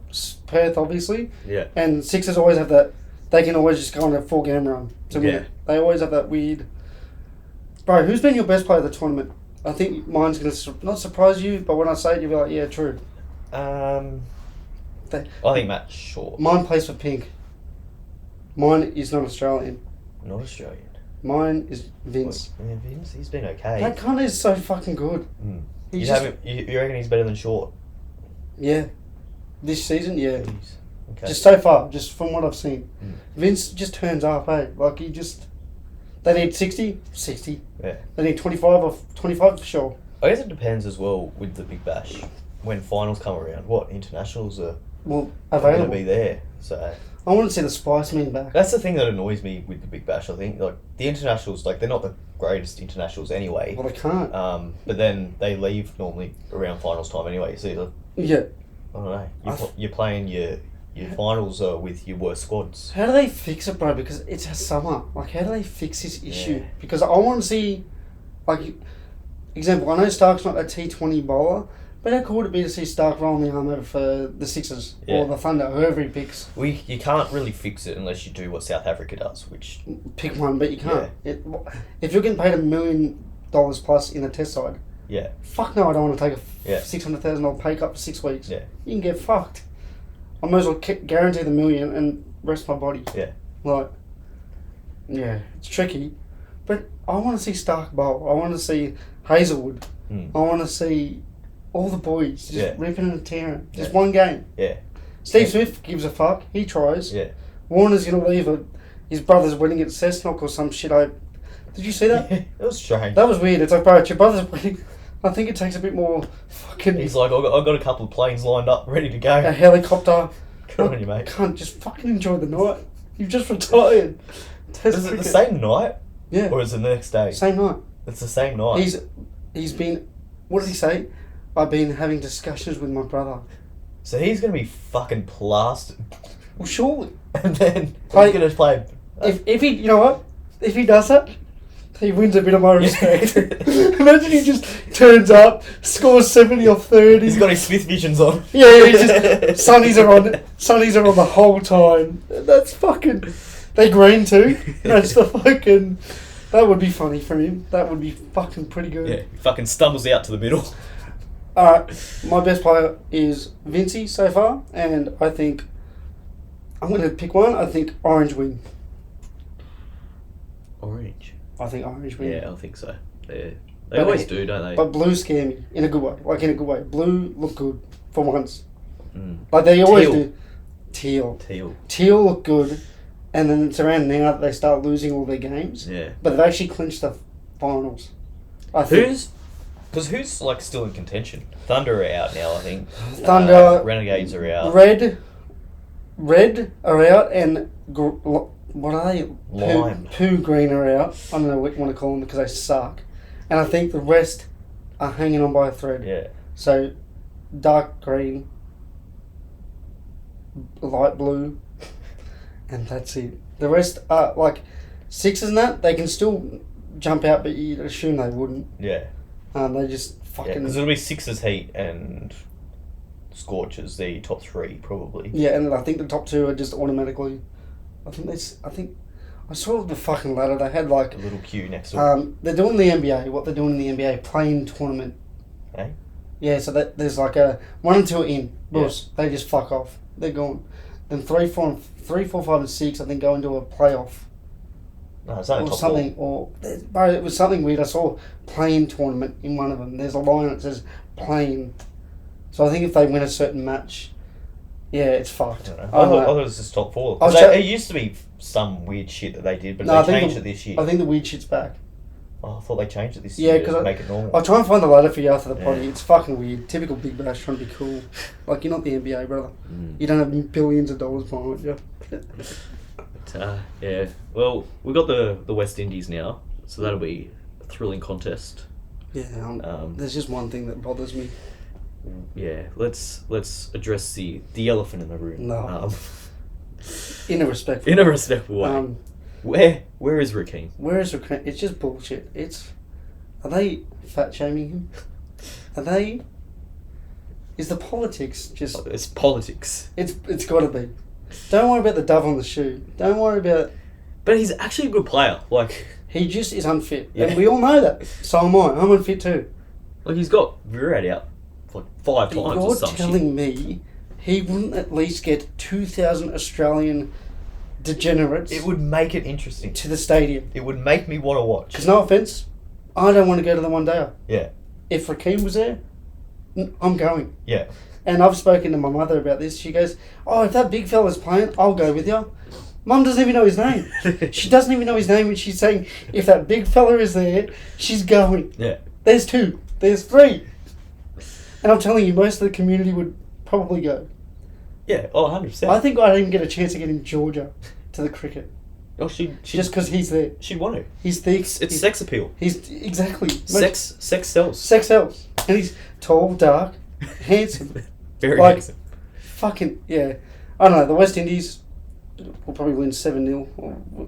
Perth, obviously. Yeah. And Sixers always have that. They can always just go on a 4-game run to win Yeah. it. They always have that weird. Bro, who's been your best player of the tournament? I think mine's going to not surprise you, but when I say it, you'll be like, yeah, true. I think Matt Short. Mine plays for pink. Mine is not Australian. Not Australian. Mine is Vince. Yeah, Vince, he's been okay. That cunt is so fucking good. Mm. He's You reckon he's better than Short? Yeah. This season, yeah. Jeez. Okay. Just so far, just from what I've seen. Mm. Vince just turns up, eh? Like, he just... They need 60? 60. Yeah. They need 25 for sure. I guess it depends as well with the Big Bash. When finals come around, what internationals are Well, going to available. be there? So I want to see the Spice Men back. that's the thing that annoys me with the Big Bash. I think like the internationals, like they're not the greatest internationals anyway. Well, they can't. But then they leave normally around finals time anyway. So like, Yeah. I don't know. You're playing your finals with your worst squads. How do they fix it, bro? Because it's a summer. Like, how do they fix this issue? Yeah. Because I want to see, like, example, I know Stark's not a T20 bowler, but how cool would it be to see Stark rolling the arm over for the Sixers Yeah. or the Thunder, whoever he picks? You can't really fix it unless you do what South Africa does, which Pick one, but you can't. If you're getting paid $1 million plus in a test side, yeah, fuck no, I don't want to take a Yeah. $600,000 pay cut for 6 weeks. Yeah. You can get fucked. I might as well guarantee the $1 million and rest my body. Yeah. Like, yeah, it's tricky. But I want to see Stark bowl. I want to see Hazelwood. Mm. I want to see all the boys just ripping and tearing. Just one game. Yeah. Steve Smith gives a fuck. He tries. Yeah. Warner's going to leave his brother's wedding at Cessnock or some shit. Did you see that? It was strange. That was weird. It's like, bro, it's your brother's wedding. I think it takes a bit more fucking... He's like, I've got a couple of planes lined up, ready to go. a helicopter. Good on you, mate. Can't just fucking enjoy the night. You've just retired. Test Is it the cricket. same night? Yeah. Or is it the next day? Same night. It's the same night. He's been... What did he say? I've been having discussions with my brother. So he's going to be fucking plastered. Well, surely. And then Play- he's going to play... If he... You know what? If he does that, he wins a bit of my respect. Imagine he just turns up, scores 70 or 30. He's got his Smith visions on. Yeah, he's just... Sunnies are on the whole time. That's fucking... They green too. That's the fucking... That would be funny for him. That would be fucking pretty good. Yeah, he fucking stumbles out to the middle. Alright, my best player is Vincey so far, and I think... I'm going to pick one. I think Orange win. Orange. I think Orange win. Yeah, I think so. They But always it- do, don't they? But blue scare me in a good way. Like in a good way. Blue look good for once. Mm. Like they always Teal. do. Teal. Teal. Teal look good, and then it's around now that they start losing all their games. Yeah. But they've actually clinched the finals. I think. Who's like still in contention? Thunder are out now, I think. Thunder. Renegades are out. Red are out, and what are they? Lime. Poo green are out. I don't know what you want to call them because they suck. And I think the rest are hanging on by a thread. Yeah. So, dark green, light blue, and that's it. The rest are like Sixers and that, they can still jump out, but you'd assume they wouldn't. Yeah. They just fucking... Because it'll be Sixers, Heat, and Scorchers, the top three, probably. Yeah, and I think the top two are just automatically... I think I saw the fucking ladder. They had like... A little queue next to it. they're doing the NBA, what they're doing in the NBA, playing tournament. Eh? Yeah, so there's like a 1 and 2 are in. Boss, they just fuck off. They're gone. Then 3, 4, 5, and 6, I think, go into a playoff. No, it's only Or top something, four. bro, it was something weird. I saw playing tournament in one of them. There's a line that says playing. So I think if they win a certain match, yeah, it's fucked. I thought it was just top 4. It used to be some weird shit that they did, but they changed it this year. I think the weird shit's back. Oh, I thought they changed it this year to make it normal. I'll try and find the ladder for you after the potty. It's fucking weird. Typical Big Bash trying to be cool. Like, you're not the NBA, brother. You don't have billions of dollars behind you. But, yeah. Well, we've got the West Indies now, so that'll be a thrilling contest. Yeah, there's just one thing that bothers me. Yeah, let's address the elephant in the room. No. In a respectful way. Where is Rakheem? Where is Rakheem? It's just bullshit. Are they fat shaming him? Is the politics just... It's politics. It's got to be. Don't worry about the dove on the shoe. Don't worry about... But he's actually a good player. Like, he just is unfit. Yeah. And we all know that. So am I. I'm unfit too. Like, he's got Virat out like 5 times or something. You're telling me he wouldn't at least get 2,000 Australian degenerates... It would make it interesting. ...to the stadium. It would make me want to watch. Because no offence, I don't want to go to the one-dayer. Yeah. If Rakheem was there, I'm going. Yeah. And I've spoken to my mother about this. She goes, oh, if that big fella's playing, I'll go with you. Mum doesn't even know his name. She doesn't even know his name, and she's saying, if that big fella is there, she's going. Yeah. There's 2. There's 3. And I'm telling you, most of the community would probably go. Yeah, 100%. I think I'd even get a chance to get in Georgia to the cricket. Oh, she just because he's there. She'd want to. He's thick. It's sex appeal. He's exactly. Sex sells. Sex sells. And he's tall, dark, handsome. Very handsome. Fucking, yeah. I don't know, the West Indies will probably win 7-0.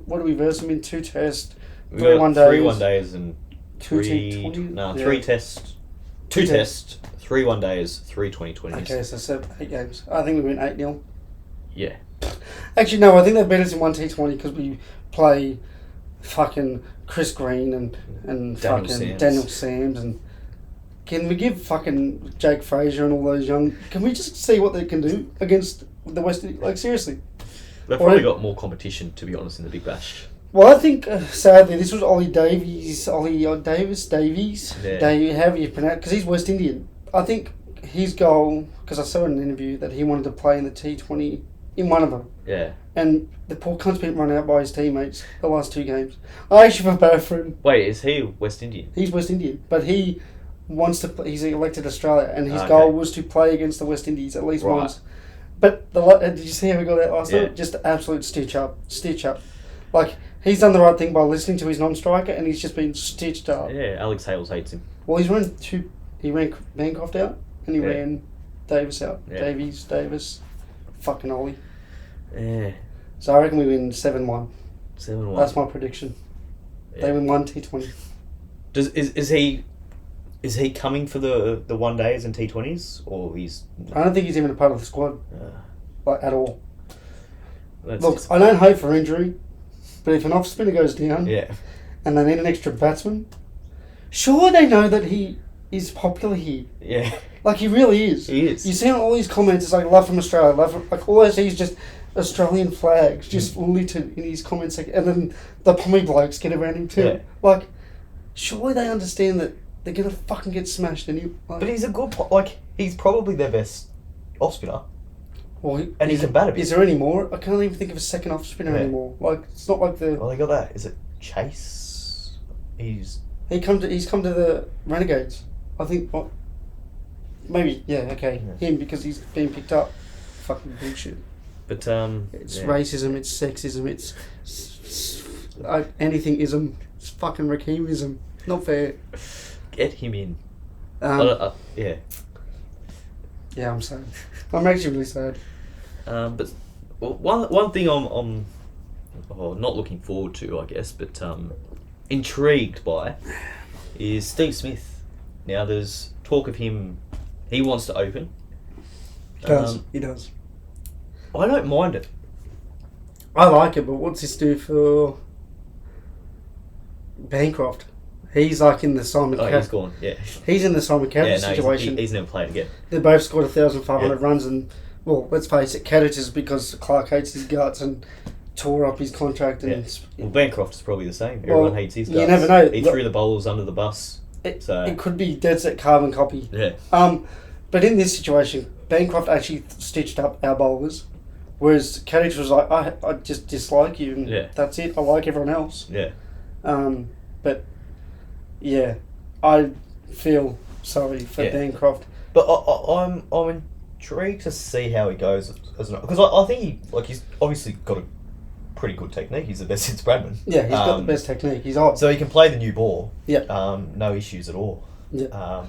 What do we verse them in? 2 tests, 3 one-days. 3 one-days and 3 3 tests. 2 tests, 3 one-days, 3 2020s. Okay, so 8 games. I think we win 8-0. Yeah. Actually, no, I think they beat us in 1 T20 because we play fucking Chris Green and Daniel Sams. And can we give fucking Jake Fraser and all those young... Can we just see what they can do against the West Indies? Like, seriously. They've probably got more competition, to be honest, in the Big Bash. Well, I think, sadly, this was Ollie Davies. Yeah. However you pronounce it, because he's West Indian. I think his goal, because I saw in an interview that he wanted to play in the T20 in one of them. Yeah. And the poor cunt's been run out by his teammates the last 2 games. I actually feel bad for him. Wait, is he West Indian? He's West Indian, but he wants to. He's elected Australia, and his goal was to play against the West Indies at least once. But did you see how he got out last night? Just absolute stitch up. Like, he's done the right thing by listening to his non-striker, and he's just been stitched up. Yeah, Alex Hales hates him. Well, he's run 2. He ran Bancroft out, and he ran Davis out. Yeah. Davis, fucking Ollie. Yeah. So I reckon we win 7-1. 7-1. That's my prediction. Yeah. They win 1 T20. Is he coming for the one-days and T20s, or he's? I don't think he's even a part of the squad, like at all. Look, I I don't hope for injury, but if an off spinner goes down, and they need an extra batsman, sure they know that he is popular here. Yeah. Like, he really is. He is. You see on all these comments, it's like, love from Australia, like, all I see is just Australian flags, just littered in his comment section, and then the pommy blokes get around him too. Yeah. Like, surely they understand that they're gonna fucking get smashed anyway. Like, but he's a good, he's probably their best off spinner. Well, he can bat a bit. Is there any more? I can't even think of a second off spinner anymore. Like, it's not like the... Well, they got that. Is it Chase? He's come to the Renegades. I think... What? Maybe, him, because he's being picked up. Fucking bullshit. But, it's racism, it's sexism, it's anything-ism. It's fucking Rakheemism. Not fair. Get him in. Yeah, I'm sad. I'm actually really sad. But one thing I'm not looking forward to, I guess, but intrigued by is Steve Smith. Now, there's talk of him. He wants to open. He does. I don't mind it. I like it, but what's this do for Bancroft? He's like in the Simon Cowell. He's gone, yeah. He's in the Simon Cowell situation. He's never played again. They both scored 1,500 runs, and, well, let's face it, Caddick is because Clark hates his guts and tore up his contract. And Well, Bancroft is probably the same. Everyone hates his guts. You never know. He threw the bowlers under the bus. It could be dead set carbon copy. Yeah. But in this situation, Bancroft actually stitched up our bowlers, whereas Kadich was like, I just dislike you, and that's it. I like everyone else. Yeah. But yeah, I feel sorry for Bancroft. But I'm intrigued to see how he goes because I think he's obviously got a pretty good technique. He's the best since Bradman. Yeah, he's got the best technique. He's odd. So he can play the new ball. Yeah. No issues at all. Yeah.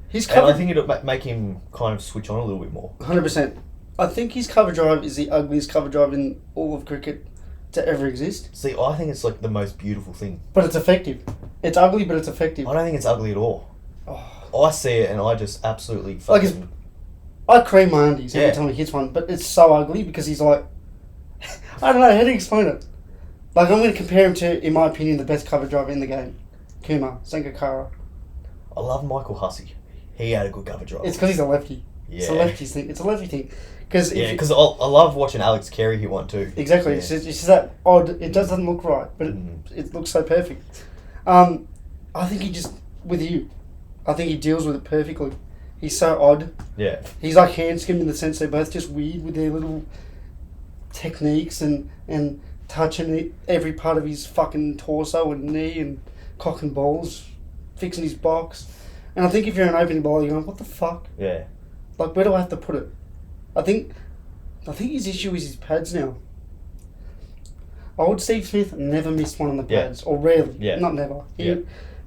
He's covered. And I think it'll make him kind of switch on a little bit more. 100%. I think his cover drive is the ugliest cover drive in all of cricket to ever exist. See, I think it's like the most beautiful thing. But it's effective. It's ugly, but it's effective. I don't think it's ugly at all. Oh. I see it and I just absolutely fucking... I cream my undies every time he hits one, but it's so ugly because he's like... I don't know, how do you explain it? Like, I'm going to compare him to, in my opinion, the best cover driver in the game. Kumar Sangakkara. I love Michael Hussey. He had a good cover drive. It's because he's a lefty. Yeah. It's a lefty thing. It's a lefty thing. Because I love watching Alex Carey hit one too. Exactly. Yeah. It's just that odd. It doesn't look right, but it looks so perfect. I think he just, with you, I think he deals with it perfectly. He's so odd. Yeah. He's like Hanscom in the sense they're both just weird with their little techniques and touching every part of his fucking torso and knee and cock and balls, fixing his box. And I think if you're an opening bowler, you're going, what the fuck? Yeah. Like, where do I have to put it? I think his issue is his pads now. Old Steve Smith never missed one on the pads, or rarely. Yeah. Not never.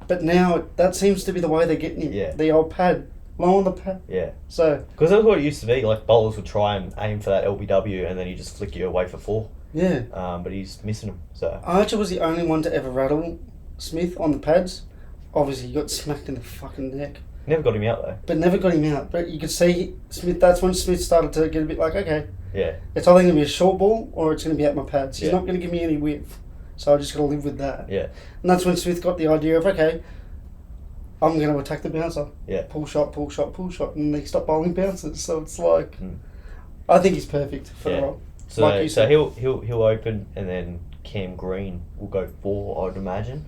But now, that seems to be the way they're getting him. Yeah. The old pad. Low on the pad. Yeah. So... Because that's what it used to be. Like, bowlers would try and aim for that LBW and then you just flick you away for 4. Yeah. But he's missing them, so... Archer was the only one to ever rattle Smith on the pads. Obviously, he got smacked in the fucking neck. Never got him out, though. But never got him out. But you could see Smith. That's when Smith started to get a bit like, okay, yeah, it's either going to be a short ball or it's going to be at my pads. He's not going to give me any width. So I just got to live with that. Yeah. And that's when Smith got the idea of, okay, I'm going to attack the bouncer. Yeah. Pull shot, pull shot, pull shot. And they stop bowling bouncers. So it's like, I think he's perfect for the role. So, like so he'll open and then Cam Green will go 4, I'd imagine.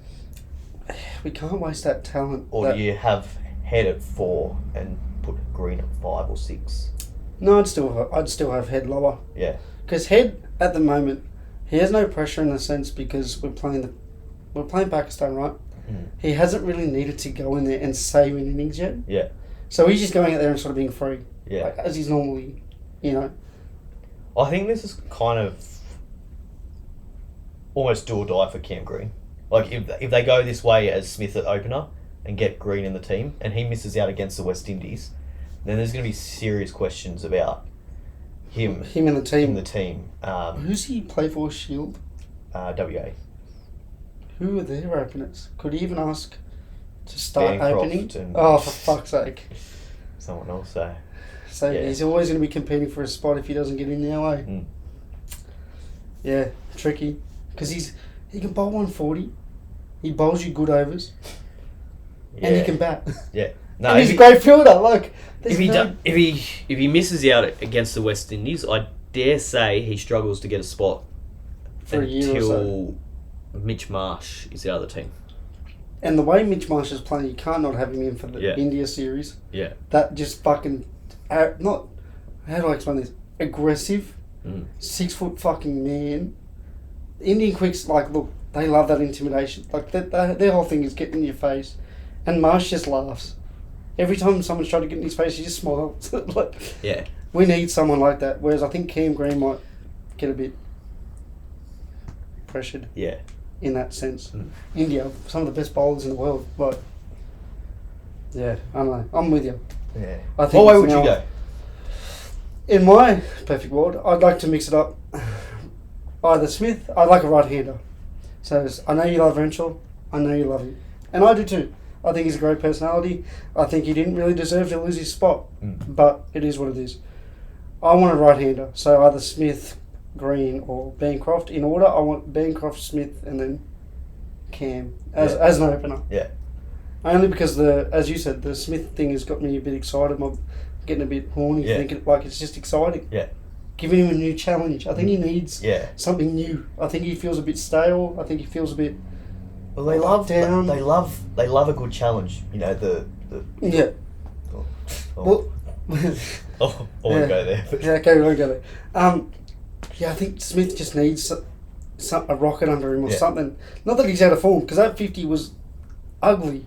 We can't waste that talent. Or do you have Head at 4 and put Green at 5 or 6? No, I'd still have Head lower. Yeah. Because Head at the moment, he has no pressure in a sense because we're playing Pakistan, right? He hasn't really needed to go in there and save an innings yet. Yeah. So he's just going out there and sort of being free. Yeah. Like, as he's normally, I think this is kind of almost do or die for Cam Green. Like, if they go this way as Smith at opener and get Green in the team, and he misses out against the West Indies, then there's going to be serious questions about him in the team. Who's he play for? Shield? WA. Who are their openers? Could he even ask to start Bancroft opening? Oh, for fuck's sake. Someone else, so... So he's always going to be competing for a spot if he doesn't get in there, Yeah, tricky. Because he can bowl 140. He bowls you good overs. Yeah. And he can bat. Yeah. No, and he's a great fielder. Like, if he misses out against the West Indies, I dare say he struggles to get a spot for a year or so. Mitch Marsh is out of the team. And the way Mitch Marsh is playing, you can't not have him in for the India series. Yeah. That just fucking... not... How do I explain this? Aggressive. 6 foot fucking man. Indian quicks, like, look, they love that intimidation. Like, their whole thing is getting in your face. And Marsh just laughs. Every time someone's trying to get in his face, he just smiles. Like, yeah. We need someone like that. Whereas I think Cam Green might get a bit pressured. Yeah. In that sense. India, some of the best bowlers in the world. But, yeah, I don't know. I'm with you. Yeah. I think what way would you go? In my perfect world, I'd like to mix it up. Either Smith, I'd like a right-hander. So I know you love Renshaw, I know you love him. And I do too. I think he's a great personality. I think he didn't really deserve to lose his spot. But it is what it is. I want a right-hander. So either Smith, Green or Bancroft. In order, I want Bancroft, Smith and then Cam as an opener. Yeah. Only because, as you said, the Smith thing has got me a bit excited. I'm getting a bit horny, thinking like it's just exciting. Yeah. Giving him a new challenge. I think he needs something new. I think he feels a bit stale. I think he feels a bit. Well, they love a good challenge. You know the. Yeah. Well, Oh, I won't go there. But Yeah, okay, we won't go there. Yeah, I think Smith just needs a rocket under him or something. Not that he's out of form, because that 50 was ugly,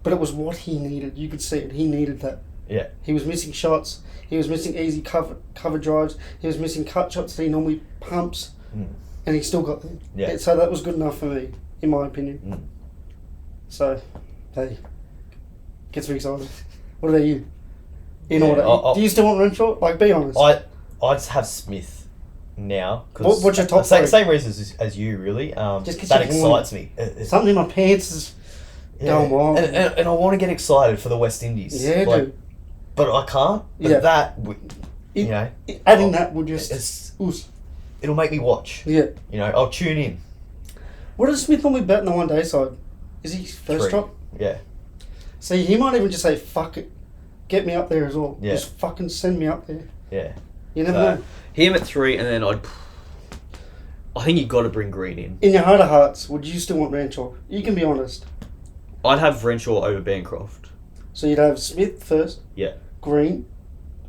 but it was what he needed. You could see it. He needed that. Yeah. He was missing shots. He was missing easy cover drives. He was missing cut shots that he normally pumps, and he still got them. Yeah. So that was good enough for me, in my opinion. So, hey, gets me excited. What about you? In order, do you still want Renshaw? Like, be honest. I'd have Smith now. What's your top same reasons as you, really. Just that excites me. Something in my pants is going wild. And I want to get excited for the West Indies. Yeah, dude. But I can't. But that, you know, adding that would just it'll make me watch. Yeah. You know, I'll tune in. What does Smith normally bet in the one day side? Is he first 3. drop? Yeah. See, he might even just say, fuck it, get me up there as well. Yeah. Just fucking send me up there. Yeah. You never know. Him at 3, and then I think you've got to bring Green in. In your heart of hearts, would you still want Renshaw? You can be honest. I'd have Renshaw over Bancroft. So you'd have Smith first? Yeah. Green?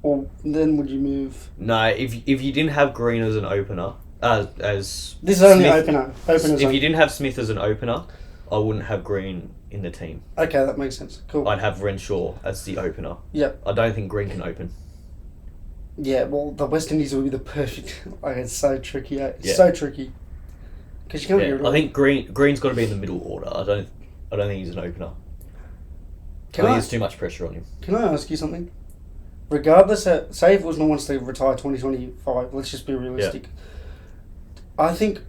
Or then would you move? No, if you didn't have Green as an opener, as this is only opener. Openers. If you didn't have Smith as an opener, I wouldn't have Green in the team. Okay, that makes sense. Cool. I'd have Renshaw as the opener. Yep. I don't think Green can open. Yeah, well, the West Indies would be the perfect. Like, it's so tricky. It's Yeah. so tricky. Because you can't get rid of I think Green's got to be in the middle order. I don't think he's an opener. I think there's too much pressure on him. Can I ask you something? Regardless, say if Usman wants to retire 2025, let's just be realistic. Yeah. I think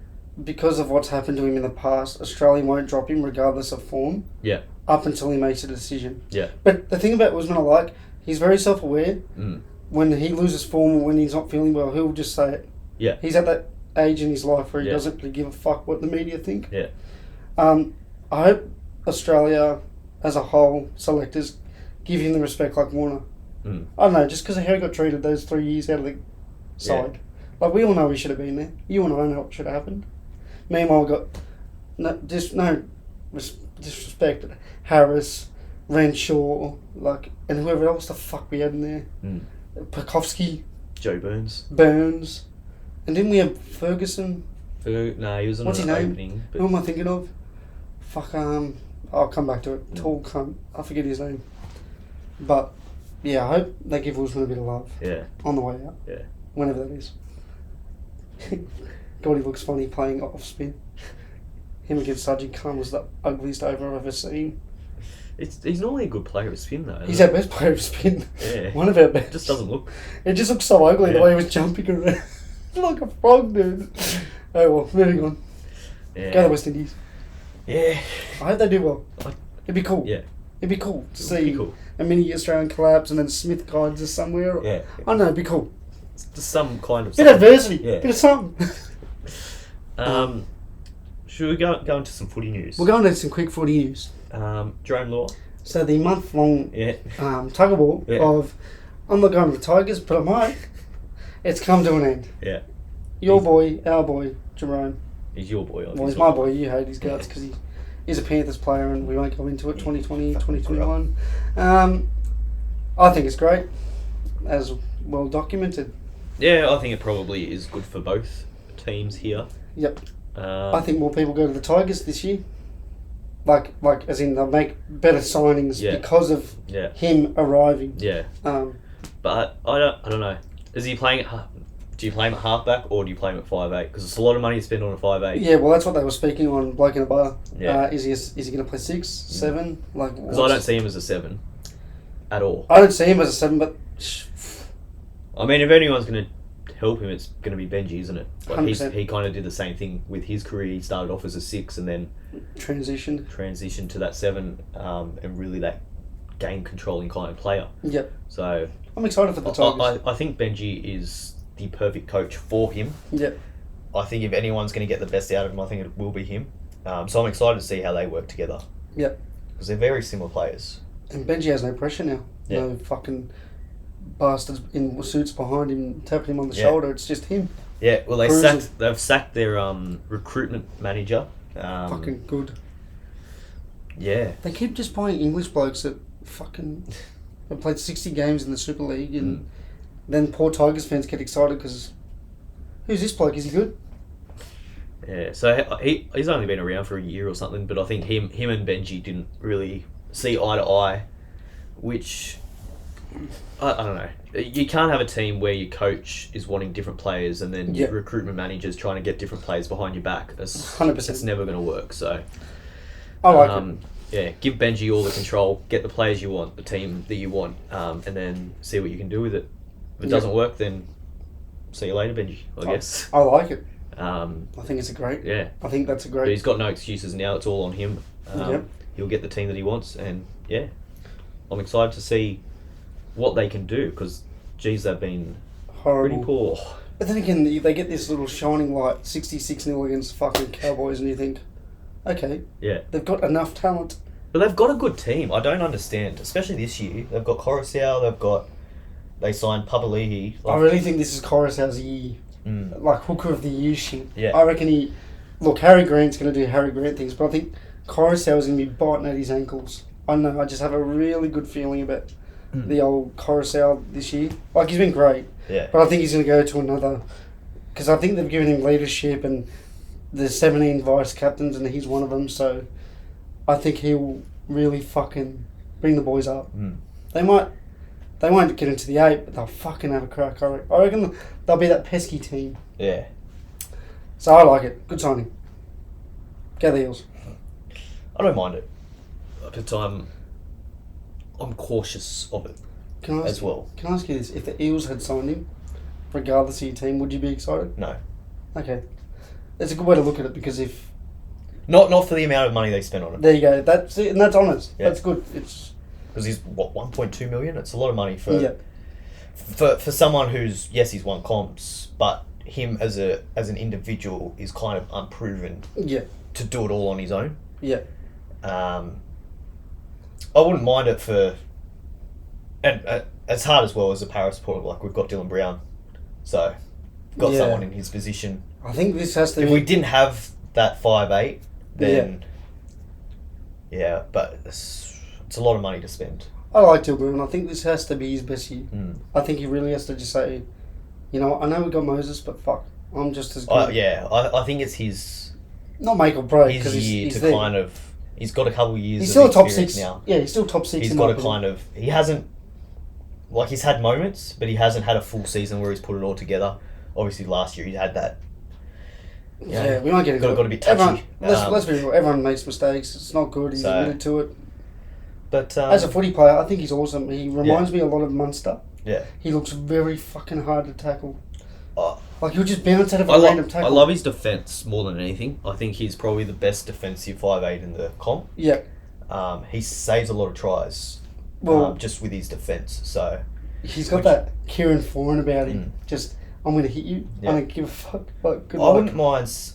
because of what's happened to him in the past, Australia won't drop him regardless of form. Yeah. Up until he makes a decision. Yeah. But the thing about Usman I like, he's very self-aware. Mm. When he loses form or when he's not feeling well, he'll just say it. Yeah. He's at that age in his life where he doesn't really give a fuck what the media think. Yeah. I hope Australia as a whole, selectors, give him the respect like Warner. Mm. I don't know, just because of how he got treated those 3 years out of the side. Yeah. Like, we all know he should have been there. You and I know what should have happened. Meanwhile, we got no disrespect. Harris, Renshaw, like, and whoever else the fuck we had in there. Mm. Pekovsky. Joe Burns. And didn't we have Ferguson? No, he was on an opening. But who am I thinking of? Fuck, I'll come back to it. Tall cunt. I forget his name. But, yeah, I hope they give Usman a bit of love. Yeah. On the way out. Yeah. Whenever that is. God, he looks funny playing off spin. Him against Sajid Khan was the ugliest over I've ever seen. He's normally a good player of spin, though. He's our best player of spin. Yeah. One of our best. It just doesn't look. It just looks so ugly the way he was jumping around. Like a frog, dude. Oh, well, moving on. Yeah. Go to the West Indies. Yeah. I hope they do well. It'd be cool. Yeah. It'd be cool to see a mini Australian collapse and then Smith guides us somewhere. Yeah. I don't know, it'd be cool. Just some kind of bit of adversity. Yeah. Bit of something. Should we go into some footy news? We're going into some quick footy news. Jarome Luai. So the month-long tug of war of, I'm not going to the Tigers, but I might. It's come to an end. Yeah. Your boy, our boy, Jarome. He's your boy. Well, he's my boy. You hate his guts because he's a Panthers player and we won't go into it, 2020, 2021. I think it's great, as well documented. Yeah, I think it probably is good for both teams here. Yep. I think more people go to the Tigers this year. Like as in they'll make better signings because of him arriving. Yeah. But I don't know. Is he playing at? Do you play him at halfback or do you play him at 5'8"? Because it's a lot of money to spend on a 5'8". Yeah, well, that's what they were speaking on Bloke in a Bar. Yeah. Is he going to play 6, 7? Like, because I don't see him as a 7 at all. I don't see him as a 7, but I mean, if anyone's going to help him, it's going to be Benji, isn't it? Like he kind of did the same thing with his career. He started off as a 6 and then transitioned to that 7, and really that game controlling kind of player. Yep. So I'm excited for the Tigers. I think Benji is the perfect coach for him. Yep. I think if anyone's going to get the best out of him, I think it will be him. So I'm excited to see how they work together. Yep. Because they're very similar players. And Benji has no pressure now. Yep. No fucking bastards in suits behind him tapping him on the shoulder. It's just him. Yeah. Well, they've sacked their recruitment manager. Fucking good. Yeah. They keep just buying English blokes that fucking They've played 60 games in the Super League, and then poor Tigers fans get excited because who's this bloke? Is he good? Yeah, so he's only been around for a year or something, but I think him and Benji didn't really see eye to eye, which I don't know. You can't have a team where your coach is wanting different players and then your recruitment manager's trying to get different players behind your back. 100%. It's never going to work. So I like it. Yeah, give Benji all the control, get the players you want, the team that you want, and then see what you can do with it. If it doesn't work, then see you later, Benji, I guess. I like it. I think it's a great. Yeah. I think that's a great. But he's got no excuses now. It's all on him. He'll get the team that he wants, and yeah, I'm excited to see what they can do because, geez, they've been horrible. Pretty poor. But then again, they get this little shining light, 66-0 against fucking Cowboys, and you think, okay, they've got enough talent. But they've got a good team. I don't understand, especially this year. They've got Coruscant. They signed Papali'i. I really think this is Coruscant's year. Like hooker of the year shit. Yeah. I reckon Harry Grant's going to do Harry Grant things, but I think Coruscant's going to be biting at his ankles. I don't know, I just have a really good feeling about the old Coruscant this year. Like, he's been great. Yeah. But I think he's going to go to another, because I think they've given him leadership and there's 17 vice captains and he's one of them, so I think he'll really fucking bring the boys up. They won't get into the 8, but they'll fucking have a crack. I reckon they'll be that pesky team. Yeah. So I like it. Good signing. Go the Eels. I don't mind it, but I'm cautious of it as well. Can I ask you this? If the Eels had signed him, regardless of your team, would you be excited? No. Okay. That's a good way to look at it because if... Not for the amount of money they spent on it. There you go. That's honest. Yeah. That's good. It's... Because he's, 1.2 million? It's a lot of money for someone who's, yes, he's won comps, but him as an individual is kind of unproven to do it all on his own. Yeah. I wouldn't mind it for... And as hard as well as a Paris supporter, like we've got Dylan Brown, so we've got someone in his position. I think this has to If be... we didn't have that 5'8", then... Yeah, but... It's a lot of money to spend. I like Dylan Brown. I think this has to be his best year. I think he really has to just say, you know, I know we got Moses, but fuck, I'm just as good. I think it's his... Not make or break, his year he's to there. kind of... He's got a couple of years He's still a top 6 now. Yeah, he's still top 6. He's got a kind of... He hasn't... Like, he's had moments, but he hasn't had a full season where he's put it all together. Obviously, last year he had that... Yeah, we might get it. Got to be touchy. Let's be real. Everyone makes mistakes. It's not good. He's admitted to it. But as a footy player, I think he's awesome. He reminds me a lot of Munster. Yeah. He looks very fucking hard to tackle. Like, he'll just bounce out of a random tackle. I love his defence more than anything. I think he's probably the best defensive 5'8" in the comp. Yeah. He saves a lot of tries. Just with his defence. So he's got that Kieran Foran about him. Just, I'm going to hit you. I don't give a fuck. Like, good luck. I wouldn't mind.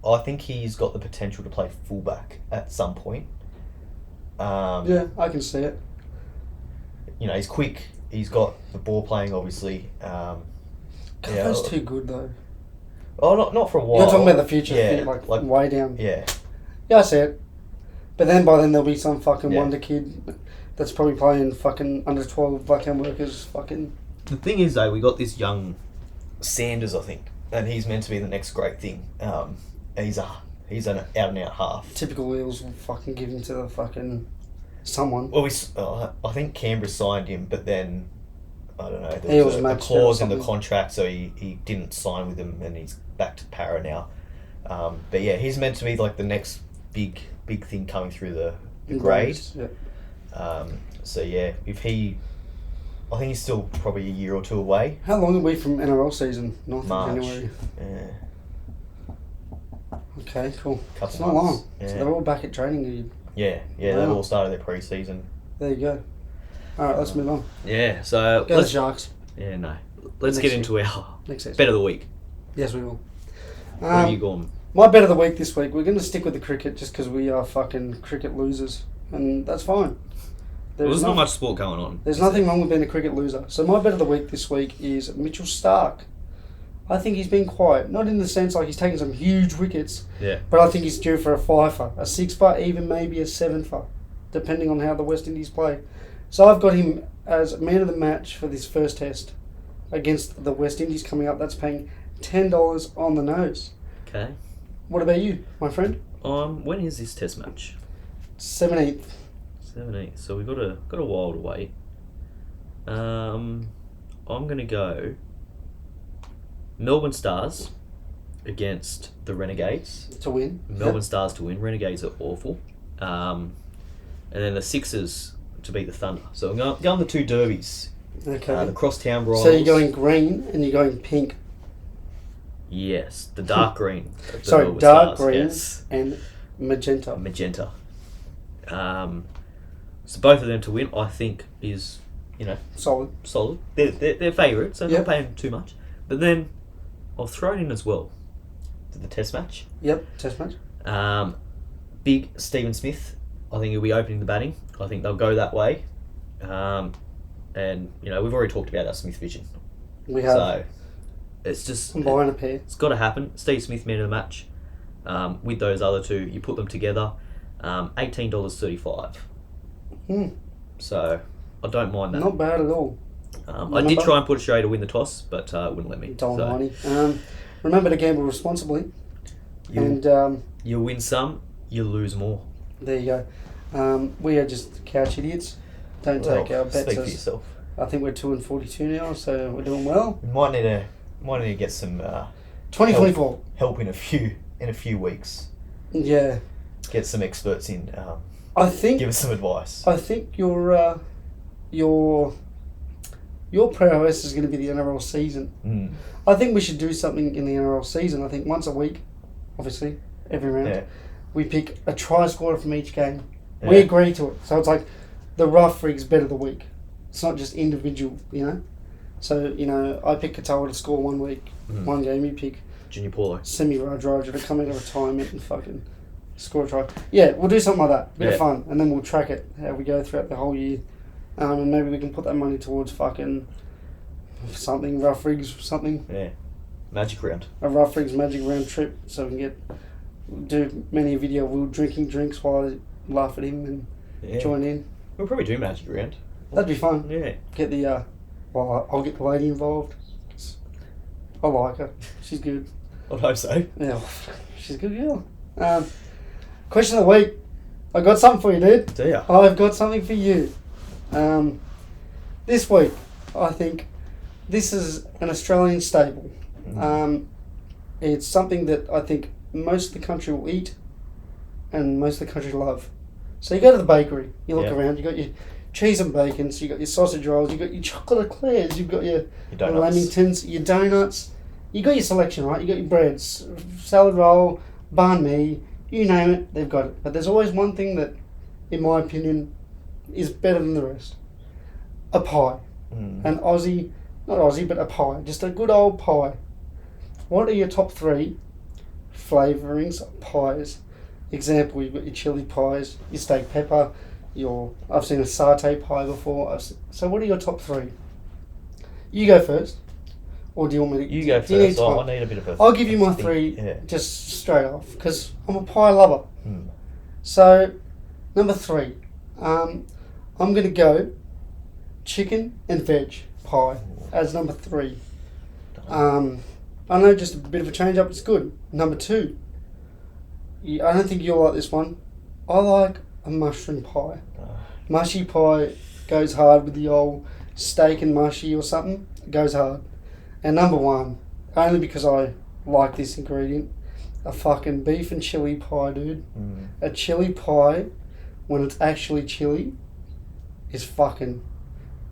I think he's got the potential to play fullback at some point. Yeah, I can see it. You know, he's quick. He's got the ball playing, obviously. Cover's too good, though. Oh, not for a while. You're talking about the future, like way down. Yeah. Yeah, I see it. But then by then there'll be some fucking wonder kid that's probably playing fucking under 12 Blackhand Workers fucking... The thing is, though, we got this young Sanders, I think, and he's meant to be the next great thing. He's an out-and-out half. Typical Eels will fucking give him to the fucking... someone. Well, I think Canberra signed him, but then, I don't know, there was a clause in the contract, so he didn't sign with them, and he's back to Para now. But yeah, he's meant to be like the next big thing coming through the grade. Yeah. So yeah, I think he's still probably a year or two away. How long are we from NRL season? March. January. Yeah. Okay, cool. It's not long. Yeah. So they're all back at training. Yeah, they've all started their pre-season. There you go. Alright, let's move on. Yeah, so... Go the Sharks. Yeah, no. Let's get into our next bet of the week. Yes, we will. What have you gone? My bet of the week this week, we're going to stick with the cricket just because we are fucking cricket losers. And that's fine. There's not much sport going on. There's nothing wrong with being a cricket loser. So my bet of the week this week is Mitchell Starc. I think he's been quiet. Not in the sense like he's taken some huge wickets. Yeah. But I think he's due for a 5-fer, a 6-fer, even maybe a 7-fer, depending on how the West Indies play. So I've got him as man of the match for this first test against the West Indies coming up. That's paying $10 on the nose. Okay. What about you, my friend? When is this test match? 17th. 17th. So we've got a while to wait. I'm gonna go Melbourne Stars against the Renegades. To win. Melbourne Stars to win. Renegades are awful. And then the Sixers to beat the Thunder. So I'm going the two derbies. Okay. The crosstown rivals. So you're going green and you're going pink. Yes, the dark green. of the Sorry, Melbourne dark Stars, green yes. and magenta. Magenta. So both of them to win, I think, is Solid. They're favourites, so Yep. not paying too much. But then I'll throw it in as well to the Test match. Yep, test match. Big Stephen Smith. I think he'll be opening the batting. I think they'll go that way. And we've already talked about our Smith vision. We have. So it's just I'm buying a pair. It's got to happen. Steve Smith man of the match. With those other two, you put them together. $18.35. So I don't mind that. Not bad at all. I did try and put Australia to win the toss, but it wouldn't let me. $1.90. Remember to gamble responsibly. You win some, you lose more. There you go. We are just couch idiots. Don't take our bets. Speak for yourself. I think we're 2-42 now, so we're doing well. We might need to get some 2024 help in a few weeks. Yeah. Get some experts in. I think. Give us some advice. I think your prowess is going to be the NRL season. I think we should do something in the NRL season. I think once a week, obviously, every round, we pick a try scorer from each game. Yeah. We agree to it. So it's like the rough rigs bet of the week. It's not just individual, So, I pick Katoa to score 1 week, one game. You pick Junior Paulo. Semi Radraja to come out of retirement and fucking score a try. Yeah, we'll do something like that. Bit of fun. And then we'll track it, how we go throughout the whole year. And maybe we can put that money towards fucking something, rough rigs, something. Yeah. Magic round. A rough rigs magic round trip, so we can do many a video of Will drinking drinks while I laugh at him and join in. We'll probably do magic round. That'd be fun. Yeah. Get the I'll get the lady involved. I like her. She's good. I'd hope so. Yeah, she's a good girl. Question of the week. I got something for you, dude. Do ya? I've got something for you. This week, I think this is an Australian staple. It's something that I think most of the country will eat and most of the country love. So you go to the bakery, you look around, you got your cheese and bacon, so you got your sausage rolls, you got your chocolate eclairs, you've got your lamingtons, your donuts, you got your selection, right? You got your breads, salad roll, banh mi, you name it, they've got it. But there's always one thing that, in my opinion, is better than the rest. A pie. An Aussie, not Aussie, but a pie. Just a good old pie. What are your top 3 flavourings of pies? Example, you've got your chili pies, your steak pepper, I've seen a satay pie before. So what are your top 3? You go first. Or do you want me to... You go first. I need a bit of a... I'll give you my 3 just straight off, because I'm a pie lover. So, number 3. I'm going to go chicken and veg pie as number 3. I know, just a bit of a change up, it's good. Number 2. I don't think you'll like this one. I like a mushroom pie. Mushy pie goes hard with the old steak and mushy or something. It goes hard. And number 1, only because I like this ingredient, a fucking beef and chili pie, dude. A chili pie, when it's actually chili, is fucking